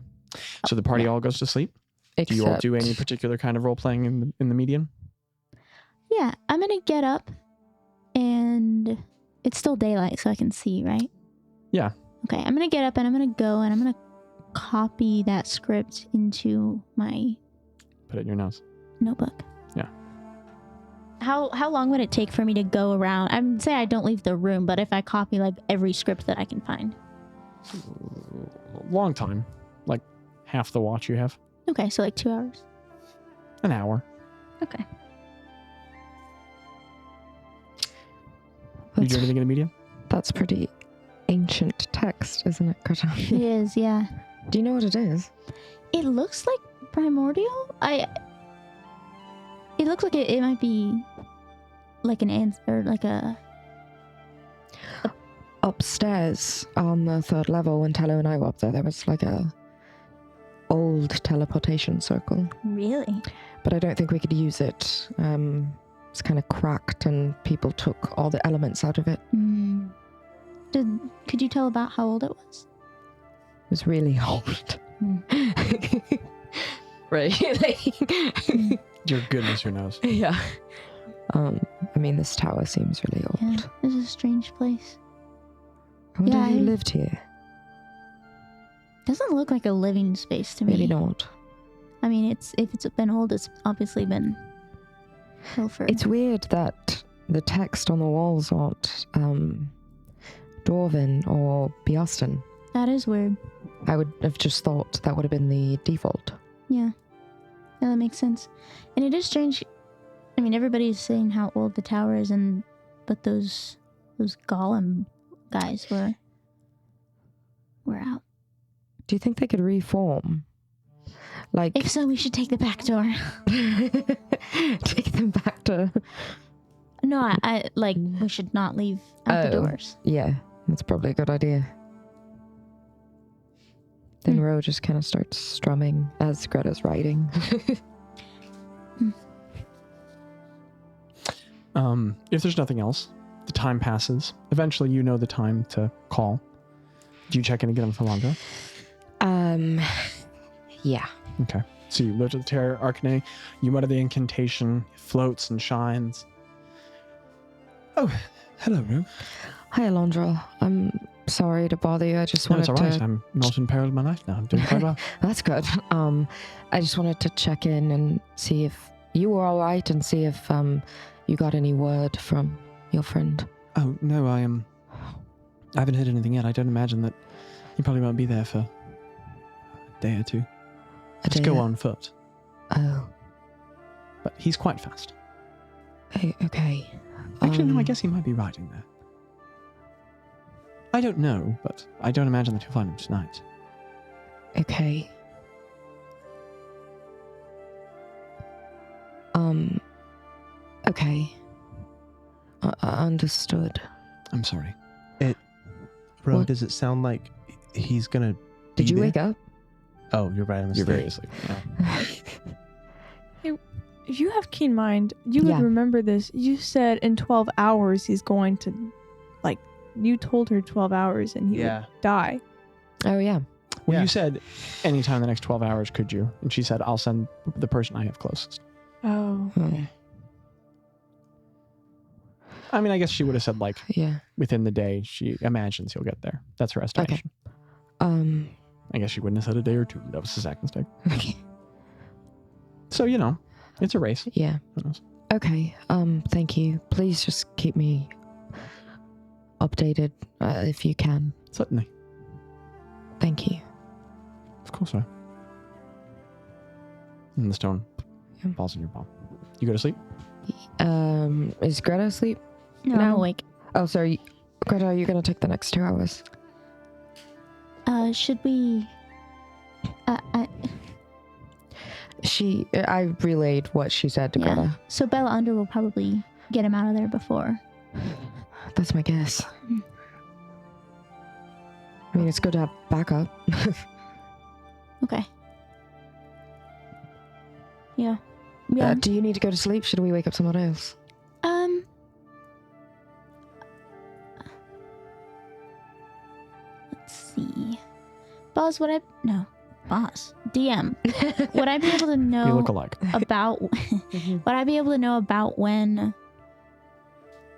So the party all goes to sleep. Do you all do any particular kind of role playing in the median? Yeah, I'm gonna get up, and it's still daylight, so I can see, right? Yeah. Okay, I'm gonna get up and I'm gonna go and I'm gonna copy that script into my Put it in your nose. notebook. Yeah. How long would it take for me to go around? I'd say I don't leave the room, but if I copy like every script that I can find. Long time. Like half the watch you have. Okay, so like 2 hours. An hour. Okay. You do anything in the median? That's pretty ancient text, isn't it, Greta? It is, yeah. Do you know what it is? It looks like primordial. It looks like it might be like an answer, like a. Upstairs on the 3rd level, when Tello and I were up there was like a old teleportation circle. Really? But I don't think we could use it. It's kind of cracked and people took all the elements out of it. Could you tell about how old it was? It was really old. Really? Your goodness, who knows? Yeah. I mean, this tower seems really old. Yeah, this is a strange place. I wonder Yeah, who lived here. Doesn't look like a living space to me. Maybe not. I mean, if it's been old, it's obviously been held for. It's weird that the text on the walls aren't Dwarven or Biaston. That is weird. I would have just thought that would have been the default. Yeah, that makes sense. And it is strange. I mean, everybody's saying how old the tower is, but those golem guys were out. Do you think they could reform? Like, If so, we should take the back door. take them back to. No, I like we should not leave out the Oh. doors. Yeah, that's probably a good idea. Then Ro just kind of starts strumming as Greta's writing. If there's nothing else, the time passes. Eventually, you know the time to call. Do you check in again with Alondra? Yeah. Okay. So you lift the Terror Arcane, you mutter the incantation, it floats and shines. Oh, hello, Rue. Hi, Alondra. I'm sorry to bother you. I just No, wanted it's all right. to. I'm not in peril of my life now. I'm doing quite well. That's good. I just wanted to check in and see if you were all right and see if you got any word from your friend. Oh, no, I haven't heard anything yet. I don't imagine that he probably won't be there for a day or two. Just go on foot. Oh, But he's quite fast. okay. Actually, no, I guess he might be riding there. I don't know, but I don't imagine that you'll find him tonight. Okay. Okay. Understood. I'm sorry. Bro, What? does it sound like he's gonna Did be you there? wake up? Oh, you're right. You're very asleep. Yeah. If you have keen mind, you would remember this. You said in 12 hours he's going to, like, you told her 12 hours and he would die. Oh, yeah. Well, you said anytime in the next 12 hours, could you? And she said, I'll send the person I have closest. Oh. I mean, I guess she would have said, like, within the day, she imagines he'll get there. That's her estimation. Okay. I guess she wouldn't have said a day or two. That was his acting mistake. Okay. So, you know, it's a race. Yeah. Okay. Thank you. Please just keep me updated if you can. Certainly. Thank you. Of course, sir. And the stone falls in your palm. You go to sleep? Is Greta asleep? No, I'm awake. Oh, sorry. Greta, are you going to take the next 2 hours? Should we... I relayed what she said to Greta. So Bella Under will probably get him out of there before. That's my guess. I mean, it's good to have backup. Okay. Yeah. Yeah. Do you need to go to sleep? Should we wake up someone else? Let's see. Bazz, Bazz. DM. Would I be able to know You look alike. about would I be able to know about when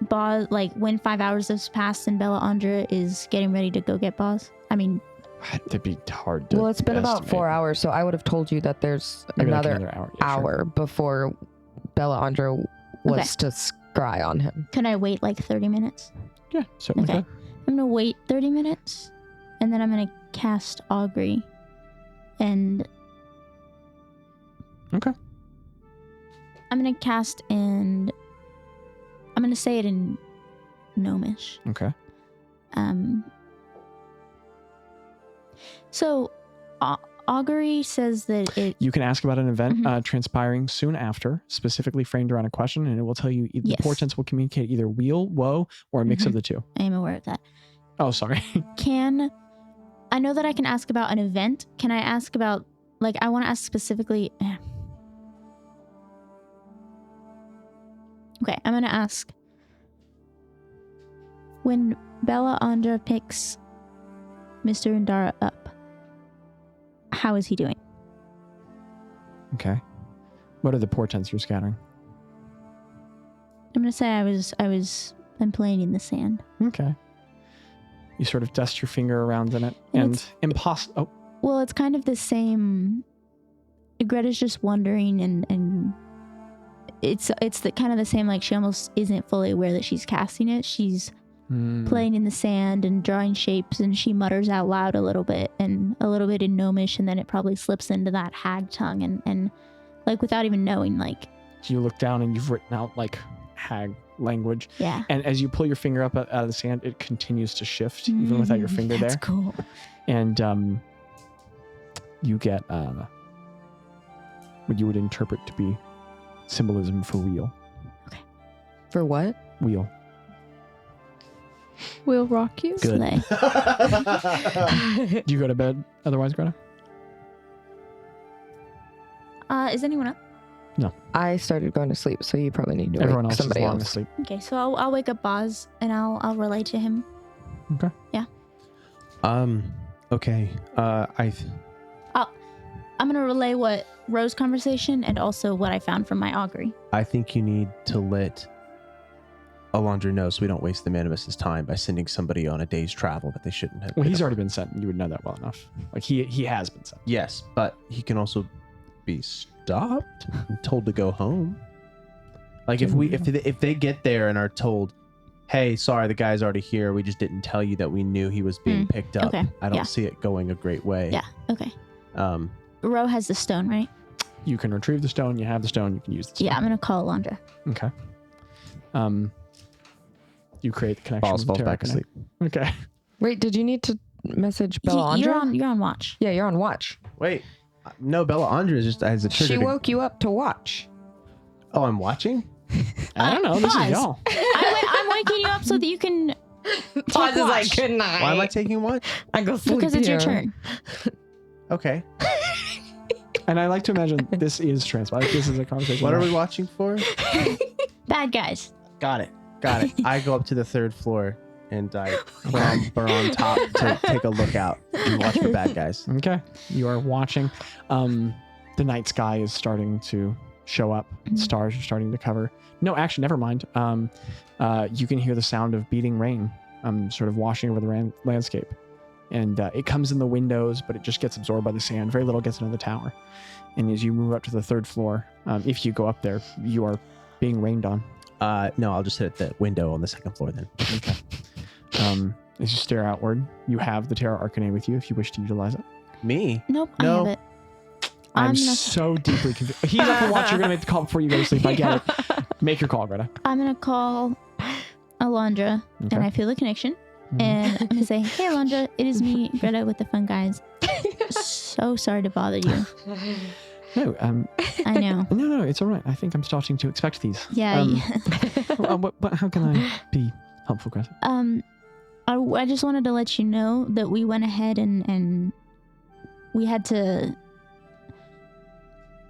Bazz, like when 5 hours has passed and Bella Andra is getting ready to go get Bazz? I mean, that'd be hard to Well, it's been about 4 hours, so I would have told you that there's Maybe like another hour, hour before Bella Andra was to scry on him. Can I wait like 30 minutes? Yeah, certainly. Okay. Could. I'm gonna wait 30 minutes and then I'm gonna cast Augury and Okay. I'm gonna cast and I'm gonna say it in Gnomish. Okay. So Augury says that it... You can ask about an event transpiring soon after, specifically framed around a question, and it will tell you the portents will communicate either weal, woe, or a mix of the two. I am aware of that. Oh, sorry. I know that I can ask about an event. Can I ask about, like, I want to ask specifically... Okay, I'm going to ask, when Bella Andra picks Mr. Indara up, how is he doing? Okay. What are the portents you're scattering? I'm going to say I'm playing in the sand. Okay. You sort of dust your finger around in it, and impossible. Oh. Well, it's kind of the same. Gretta's just wondering, and it's the kind of the same. Like, she almost isn't fully aware that she's casting it. She's playing in the sand and drawing shapes, and she mutters out loud a little bit in Gnomish, and then it probably slips into that hag tongue, and like without even knowing, like. You look down and you've written out like hag language. Yeah. And as you pull your finger up out of the sand, it continues to shift even without your finger that's there. That's cool. And you get what you would interpret to be symbolism for wheel. Okay. For what? Wheel. We'll rock you. Good. Do you go to bed otherwise, Greta? Is anyone up? No. I started going to sleep, so you probably need to Everyone wake else somebody is long else. asleep. Okay, so I'll wake up Bazz and I'll relay to him. Okay. Yeah. Okay. I'm gonna relay what Rose conversation and also what I found from my augury. I think you need to let Alondra know so we don't waste the Minimus's time by sending somebody on a day's travel that they shouldn't have. Well, he's already been sent. You would know that well enough. Like he has been sent. Yes, but he can also be stopped and told to go home. Like if they get there and are told, "Hey, sorry, the guy's already here. We just didn't tell you that we knew he was being picked up." Okay. I don't see it going a great way. Yeah. Okay. Ro has the stone, right? You can retrieve the stone. You have the stone. You can use the stone. Yeah, I'm gonna call Alondra. Okay. You create the connection. Balls falls back asleep. Okay. Wait, did you need to message Bella Andra? You're on watch. Yeah, you're on watch. Wait, no, Bella Andra just has a trigger. She woke you up to watch. Oh, I'm watching? I don't know. This is y'all. I'm waking you up so that you can Pause is watch. like, good night. Why am I taking what? I go sleep Because it's your here. turn. Okay. And I like to imagine this is transport. This is a conversation. What are we watching for? Bad guys. Got it. I go up to the 3rd floor and I clamber on top to take a look out and watch for bad guys. Okay. You are watching. The night sky is starting to show up. Stars are starting to cover. No, actually, never mind. You can hear the sound of beating rain sort of washing over the landscape. And it comes in the windows, but it just gets absorbed by the sand. Very little gets into the tower. And as you move up to the 3rd floor, if you go up there, you are being rained on. No, I'll just hit the window on the 2nd floor then. Okay. As you stare outward, you have the Terra Arcane with you if you wish to utilize it. Me? Nope, No. I have it. I'm so deeply confused. He's up for watch. You're going to make the call before you go to sleep. I get it. Make your call, Greta. I'm going to call Alondra, and I feel the connection. And I'm going to say, hey, Alondra, it is me, Greta, with the Fun Guys. So sorry to bother you. No, I know. No, it's all right. I think I'm starting to expect these. Yeah. How can I be helpful, Greta? I just wanted to let you know that we went ahead and we had to...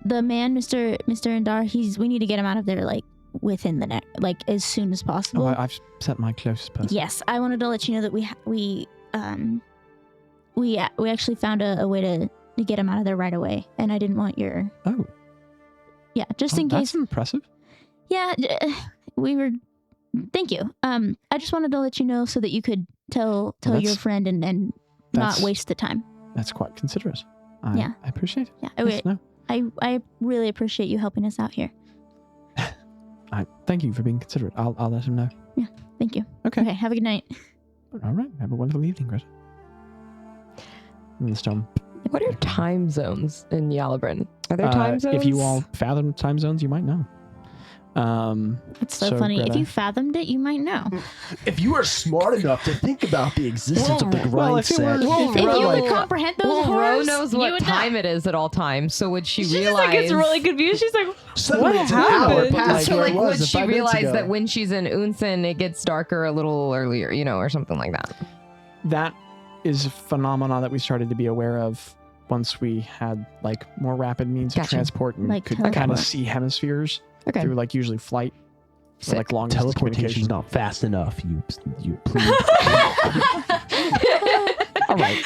The man, Mr. Indar, we need to get him out of there, like, within the next, like, as soon as possible. Oh, I've sent my closest person. Yes, I wanted to let you know that we actually found a way to get him out of there right away, and I didn't want your... Oh. Yeah, just in case. That's impressive. Yeah, thank you. I just wanted to let you know so that you could tell your friend and not waste the time. That's quite considerate. Yeah. I appreciate it. Yeah, Yes, no. I really appreciate you helping us out here. Thank you for being considerate. I'll let him know. Yeah, thank you. Okay. Have a good night. All right. Have a wonderful evening, Greta. And the stone. What are time zones in Yalabrin? Are there time zones? If you all fathom time zones, you might know. It's so funny. Greta, if you fathomed it, you might know. If you are smart enough to think about the existence of the grind If you would comprehend those Ro horrors, knows what time it is at all times. So would she She realize? just gets really confused. She's like, suddenly what it's an hour happened? past So where like, it was would she 5 minutes realize ago. that when she's in Unsen, it gets darker a little earlier, or something like that? that is a phenomenon that we started to be aware of once we had like more rapid means of Gotcha. transport and Like could kind of teleport. see hemispheres Okay. through like usually flight. Or, Sick. like long distance Teleportation's communication. not fast enough. You please. All right.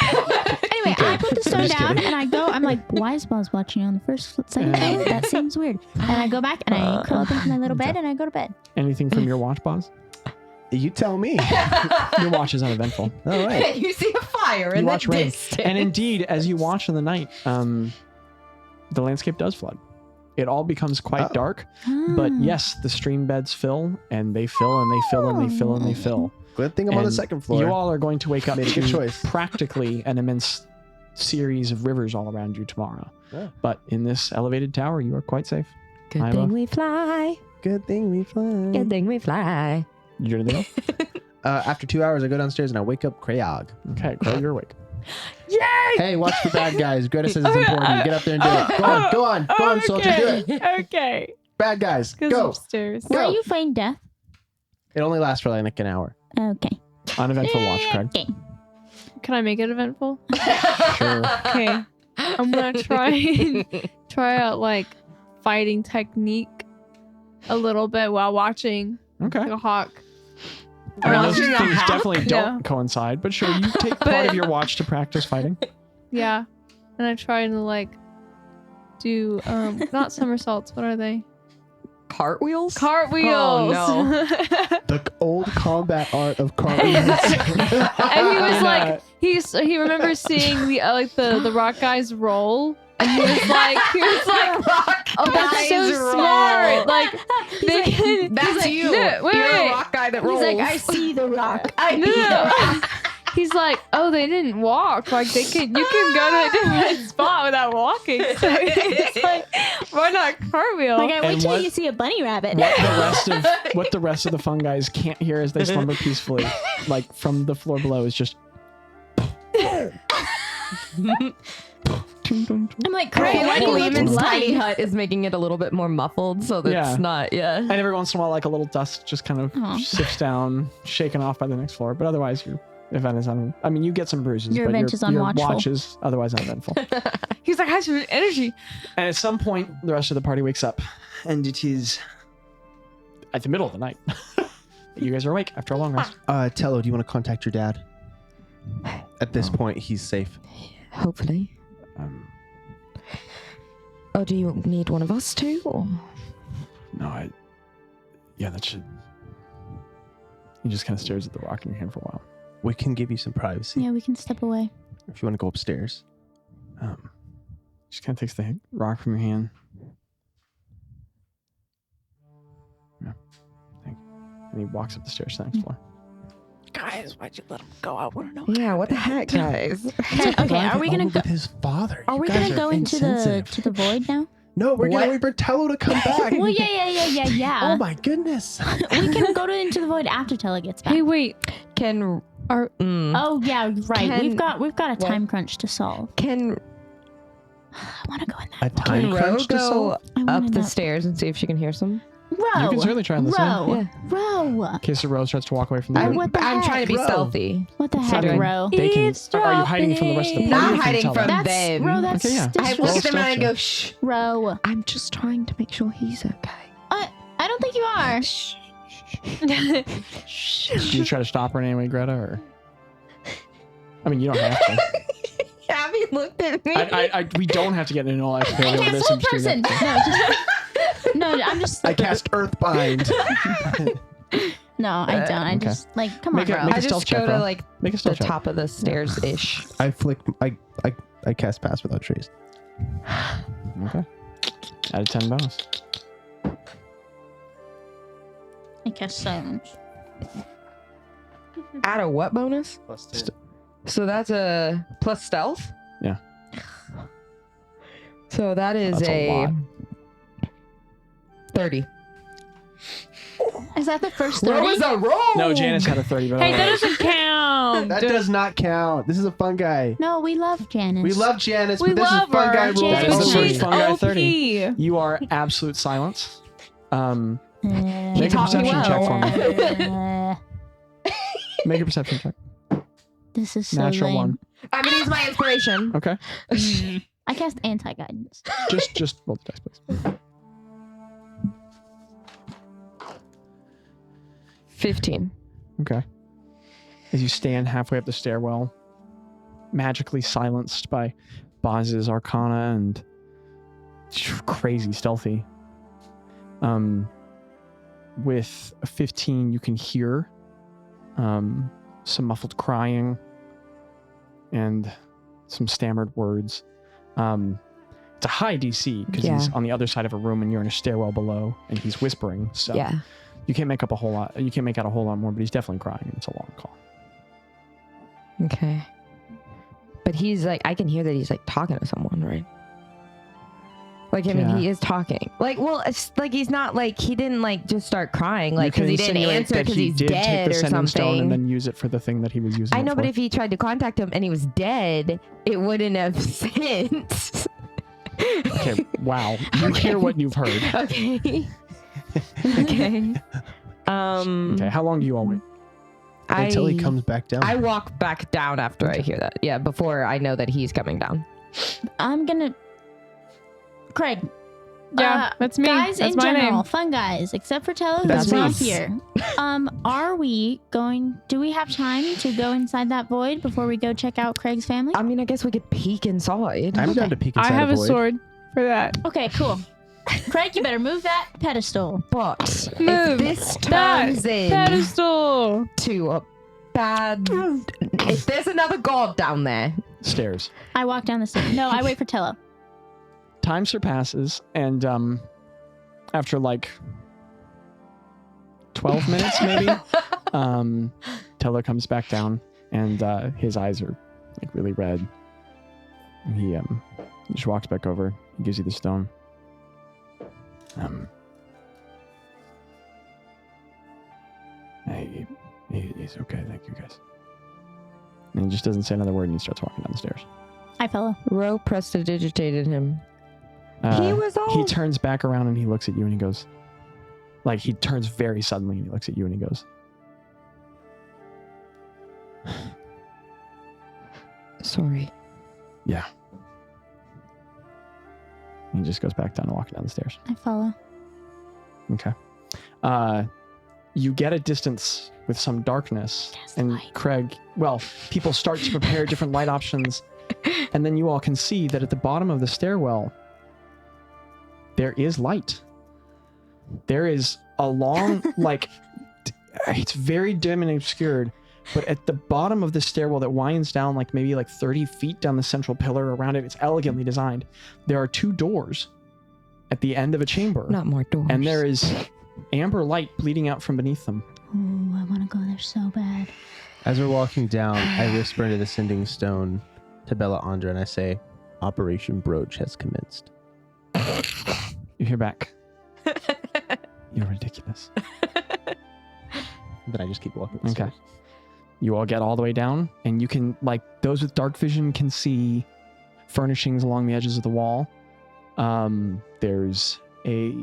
Anyway, I put the stone Just down kidding. and I go. I'm like, why is Bazz watching you on the second floor? That seems weird. And I go back and I curl up into my little bed and I go to bed. Anything from your watch, Bazz? You tell me. Your watch is uneventful. All right. You see a fire You in the watch rain. distance. And indeed, as you watch in the night, the landscape does flood. It all becomes quite dark, but yes, the stream beds fill, and they fill, and they fill, and they fill, and they fill. Good thing I'm on the And 2nd floor. You all are going to wake up Made a good to choice. practically an immense series of rivers all around you tomorrow. Yeah. But in this elevated tower, you are quite safe. Good Iowa. thing we fly. Good thing we fly. Good thing we fly. You doing anything else? After 2 hours, I go downstairs and I wake up Krayog. Okay, Crow, you're awake. Hey, watch the bad guys. Greta says it's important. Get up there and do it. Go on, soldier, do it. Okay. Bad guys, Goes go. upstairs. Where Go. are you fighting death? It only lasts for like an hour. Okay. Uneventful watch, Craig. Okay. Can I make it eventful? Sure. Okay. I'm gonna try out like fighting technique a little bit while watching Okay. like a hawk. I mean, those Watching a things hawk? definitely don't coincide, but sure, you take part of your watch to practice fighting. Yeah. And I try to like do not somersaults, what are they? Cartwheels? Cartwheels. Oh, no. The old combat art of cartwheels. And he was like, he remembers seeing the like the rock guys roll, and he was like, oh, that's so smart. Like they can. That's he's like, you. No, wait, You're wait. a rock guy that He's rolls. like, I see the rock. I No, see the no. rock. He's like, oh, they didn't walk. Like you can go to a different spot without walking. So he's like, why not cartwheel? Like, I wait And till what- you see a bunny rabbit. What the rest of the fun guys can't hear as they slumber peacefully, like from the floor below, is just. I'm like, I Craig, feel why like do you look Lehman's tiny bloody? hut is making it a little bit more muffled, so that's Yeah. not, And every once in a while, like a little dust just kind of Aw. sifts down, shaken off by the next floor. But otherwise, you're I mean, you get some bruises, Your but event is your unwatchful. watch is otherwise uneventful. He's like, I have some energy. And at some point, the rest of the party wakes up, and it is at the middle of the night. You guys are awake after a long rest. Tello, do you want to contact your dad? At this point, he's safe. Hopefully. Oh, do you need one of us too? Or? No, that should... He just kind of stares at the rock in your hand for a while. We can give you some privacy Yeah, we can step away. if you want to go upstairs. Just kind of takes the rock from your hand. Yeah. Thank you. And he walks up the stairs to the next floor. Guys, why'd you let him go? I want to know. Yeah, what the heck, guys? Okay, are we gonna go? With his father. Are You we guys gonna go into insensitive. the void now? No, we're What? gonna wait for Tello to come back. Well, yeah. Oh my goodness. We can go into the void after Tella gets back. Hey, wait. Can Oh yeah, right. Can- We've got a what? time crunch to solve. can I want to go in A that. time Ro crunch to go solve? I wanna up the not- stairs and see if she can hear some? Row. You can certainly try and listen. Row. Yeah. Row. In case the Rose starts to walk away from the I'm- room. what the I'm heck? trying to be Ro. stealthy. What the So heck, do I- Row? They can. It's Are you hiding from the rest of the dropping. party? Not or from hiding Tella? from That's them. Row. That's Okay, yeah. I disrespectful. look at them and I stealth go, check. shh. Row. I'm just trying to make sure he's okay. I don't think you are. Do you try to stop her in any way, Greta? Or I mean, you don't have to. Abby looked at me. We don't have to get into all that. I cast whole person. No, I'm just. I cast Earthbind. No, I don't. I Okay. just like come on, Make a- Row. make a I stealth just check, go to Ro. like Make a the stealth check. top of the stairs ish. I cast Pass Without Trace. Okay. Add a 10 bonus. I cast silence. Add a what bonus? Plus So that's a plus stealth? Yeah. So that is That's a lot. 30. Is that the first What 30? was a roll? No, Janice had a 30 bonus. Hey, that doesn't count. That does not count. This is a fun guy. No, we love Janice. We love Janice, We but this is love fun guy her. rules. That is But the only. first she's fun guy OP. 30. You are absolute silence. Make a taught me perception check for me. Uh, Make a perception check. this is so Natural lame. 1. I'm going to use my inspiration. Okay. I cast anti-guidance. Just roll the dice, please. 15. Okay. As you stand halfway up the stairwell, magically silenced by Bazz's arcana and crazy stealthy. With a 15, you can hear some muffled crying and some stammered words. It's a high DC because he's Yeah. on the other side of a room and you're in a stairwell below and he's whispering. So Yeah. you can't make up a whole lot. You can't make out a whole lot more, but he's definitely crying. And it's a long call. Okay. But he's like, I can hear that he's like talking to someone, right? Like, I mean, Yeah. he is talking. Like, well, it's like he's not like, he didn't like just start crying, like, You can because he didn't insinuate answer that because he he's did take dead the or sending stone something. and then use it for the thing that he was using. I it know, but for. if he tried to contact him and he was dead, it wouldn't have sense. Okay, wow. You hear what you've heard. Okay. Okay. Okay, how long do you all wait? Until he comes back down. I walk back down after I hear that. Yeah, before I know that he's coming down. I'm gonna. Craig. Yeah, that's me. Guys That's in my general, name. fun guys, except for Tello, That's who's me. not here. Are we going? Do we have time to go inside that void before we go check out Craig's family? I mean, I guess we could peek inside. I'm down to peek inside I have a void. sword for that. Okay, cool. Craig, you better move that pedestal. But if Move this that turns in pedestal. to a bad... if there's another god down there... Stairs. I walk down the stairs. No, I wait for Tello. Time surpasses, and after like 12 minutes, maybe, Tello comes back down, and his eyes are like really red. And he just walks back over. He gives you the stone. He's okay. Thank you, guys. And he just doesn't say another word, and he starts walking down the stairs. Hi, fellow. Ro prestidigitated him. He was all... He turns back around and he looks at you and he goes, like, he turns very suddenly and he looks at you and he goes, Sorry. Yeah. He just goes back down and walking down the stairs. I follow. Okay. You get a distance with some darkness, and Craig, well, people start to prepare different light options, and then you all can see that at the bottom of the stairwell, there is light. There is a long, it's very dim and obscured, but at the bottom of the stairwell that winds down maybe 30 feet down the central pillar around it, it's elegantly designed. There are 2 doors at the end of a chamber. Not more doors. And there is amber light bleeding out from beneath them. Ooh, I want to go there so bad. As we're walking down, I whisper into the sending stone to Bella Andra and I say, Operation Broach has commenced. You hear back. You're ridiculous. Then I just keep walking. Okay. You all get all the way down, and you can, those with dark vision can see furnishings along the edges of the wall. There's a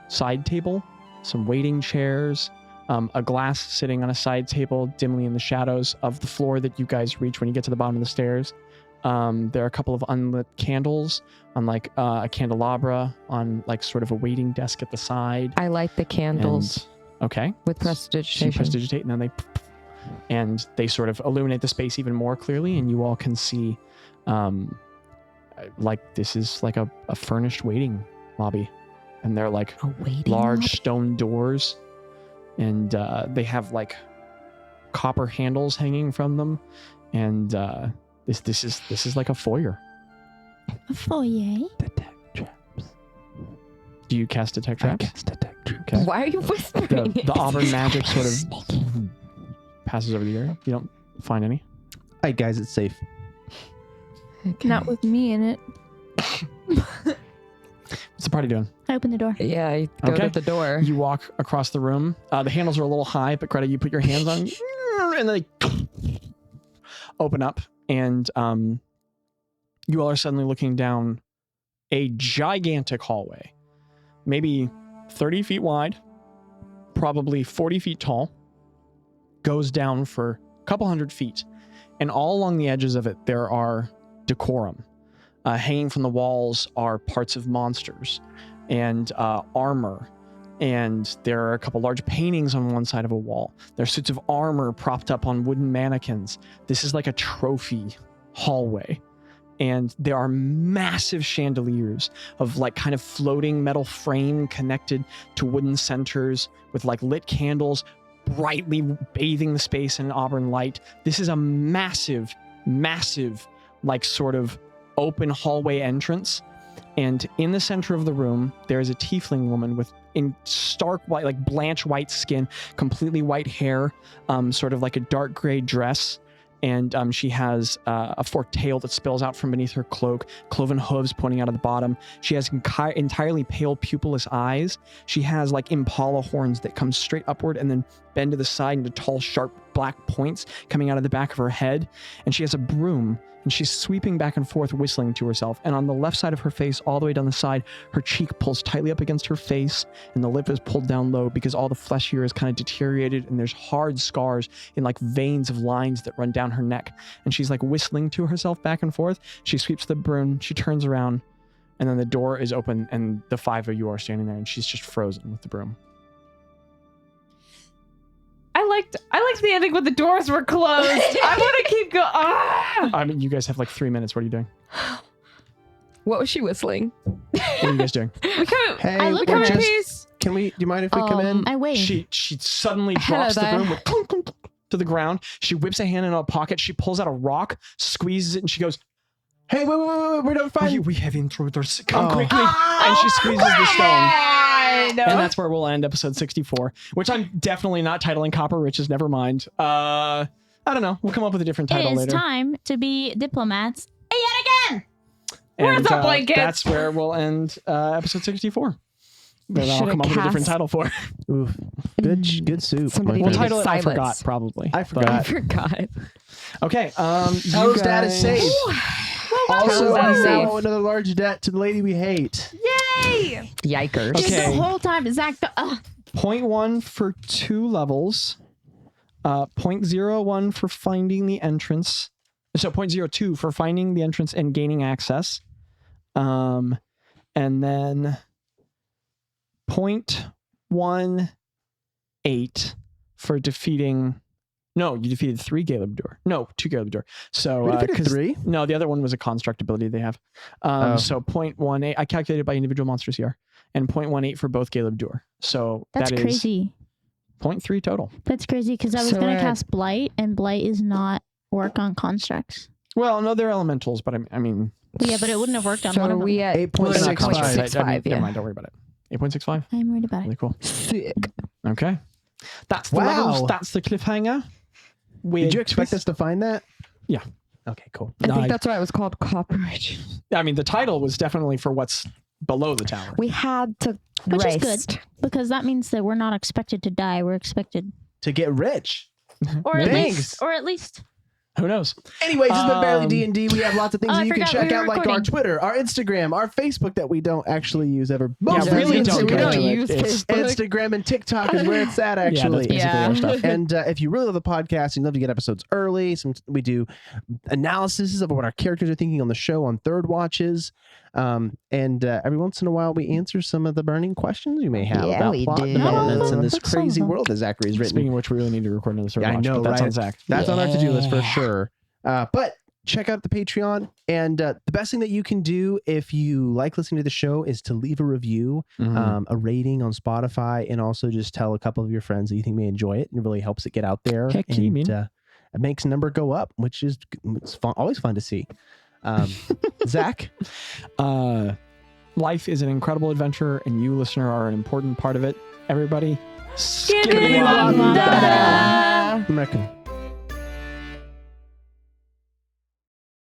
side table, some waiting chairs, a glass sitting on a side table dimly in the shadows of the floor that you guys reach when you get to the bottom of the stairs. There are a couple of unlit candles on a candelabra on sort of a waiting desk at the side. I light the candles. Okay. With prestidigitation. You prestidigitate, and then they sort of illuminate the space even more clearly, and you all can see this is a furnished waiting lobby, and they're large stone doors, and they have copper handles hanging from them, and this is like a foyer. A foyer? Detect traps. Do you cast detect traps? I cast detect traps. Okay. Why are you whispering? The auburn magic sort of passes over the area. You don't find any. Alright guys, it's safe. Okay. Not with me in it. What's the party doing? I open the door. Yeah, I go Okay. to the door. You walk across the room. The handles are a little high, but Greta, you put your hands on, and they open up, and you all are suddenly looking down a gigantic hallway, maybe 30 feet wide, probably 40 feet tall, goes down for a couple hundred feet, and all along the edges of it there are decorum. Hanging from the walls are parts of monsters and armor, and there are a couple large paintings on one side of a wall. There are suits of armor propped up on wooden mannequins. This is like a trophy hallway, and there are massive chandeliers of kind of floating metal frame connected to wooden centers with lit candles brightly bathing the space in auburn light. This is a massive sort of open hallway entrance, and in the center of the room there is a tiefling woman in stark white, blanche white skin, completely white hair, sort of a dark gray dress, and she has a forked tail that spills out from beneath her cloak, cloven hooves pointing out of the bottom. She has entirely pale pupilless eyes. She has impala horns that come straight upward and then bend to the side into tall, sharp black points coming out of the back of her head, and she has a broom, and she's sweeping back and forth whistling to herself. And on the left side of her face, all the way down the side, her cheek pulls tightly up against her face, and the lip is pulled down low because all the flesh here is kind of deteriorated, and there's hard scars in veins of lines that run down her neck. And she's whistling to herself back and forth. She sweeps the broom, she turns around, and then the door is open, and the 5 of you are standing there, and she's just frozen with the broom. I liked the ending when the doors were closed. I want to keep going. I mean, you guys have 3 minutes. What are you doing? What was she whistling? What are you guys doing? Hey, look we're at her. just, do you mind if we come in? I wait. She suddenly drops the there. broom with clunk, clunk, clunk to the ground. She whips a hand in a pocket. She pulls out a rock, squeezes it, and she goes, Hey, wait, we're not fine. we have intruders. Come quickly. And she squeezes the stone. And that's where we'll end episode 64, which I'm definitely not titling Copper Riches. Never mind. I don't know. We'll come up with a different title It is later. time to be diplomats yet again. And, Where's the blanket? That's where we'll end episode 64. That I'll Should've come up with a different cast- title for. Oof. Good soup. Somebody my We'll needs friend. title it silence. I Forgot, probably. I I forgot. forgot. Okay. How's dad is safe? Also, How's that now safe? another large debt to the lady we hate. Yay! Yikers. Just Okay. the whole time, Zach. 0.1 for 2 levels. 0.01 for finding the entrance So 0.02 for finding the entrance and gaining access. And then 0.18 for defeating. No, you defeated 3 Galebdur. No, 2 Galebdur. So We defeated 3? No, the other one was a construct ability they have. So 0.18. I calculated by individual monsters here, and 0.18 for both Galebdur. So That's crazy. 0.3 total. That's crazy because I was going to cast Blight, and Blight is not work on constructs. Well, no, they're elementals, but I mean. Yeah, but it wouldn't have worked on one of them. We at 8.65. Never mind, don't worry about it. 8.65? I'm worried about Really it. cool. Sick. Okay. That's the Wow. levels. That's the cliffhanger. Did you expect us to find that? Yeah. Okay, cool. I think that's why it was called copyright. I mean, the title was definitely for what's below the tower. We had to Which rest. is good because that means that we're not expected to die. We're expected, To get rich. or at Thanks. least. Who knows? Anyway, this has been Barely Um, D&D. We have lots of things Oh, that I you can forgot check we were out, like our recording. Twitter, our Instagram, our Facebook that we don't actually use ever. Yeah, Mostly really don't We go don't to it. use It's- Facebook. Instagram and TikTok is where it's at, Yeah, that's actually. basically our stuff. And if you really love the podcast and you love to get episodes early, we do analysis of what our characters are thinking on the show on third watches. And every once in a while, we answer some of the burning questions you may have Yeah, about we plot do. developments in this That's awesome. crazy world that Zachary's written. Speaking of which, we really need to record another third Yeah, I watch, know, but that's right? on Zach. That's on our to-do list for Yeah. sure. But check out the Patreon. And the best thing that you can do if you like listening to the show is to leave a review, a rating on Spotify, and also just tell a couple of your friends that you think may enjoy it. It really helps it get out there. Heck yeah, and man. it makes the number go up, which is it's fun, always fun to see. Zach? Life is an incredible adventure, and you, listener, are an important part of it. Everybody, Skibbity-bop-da-da. American.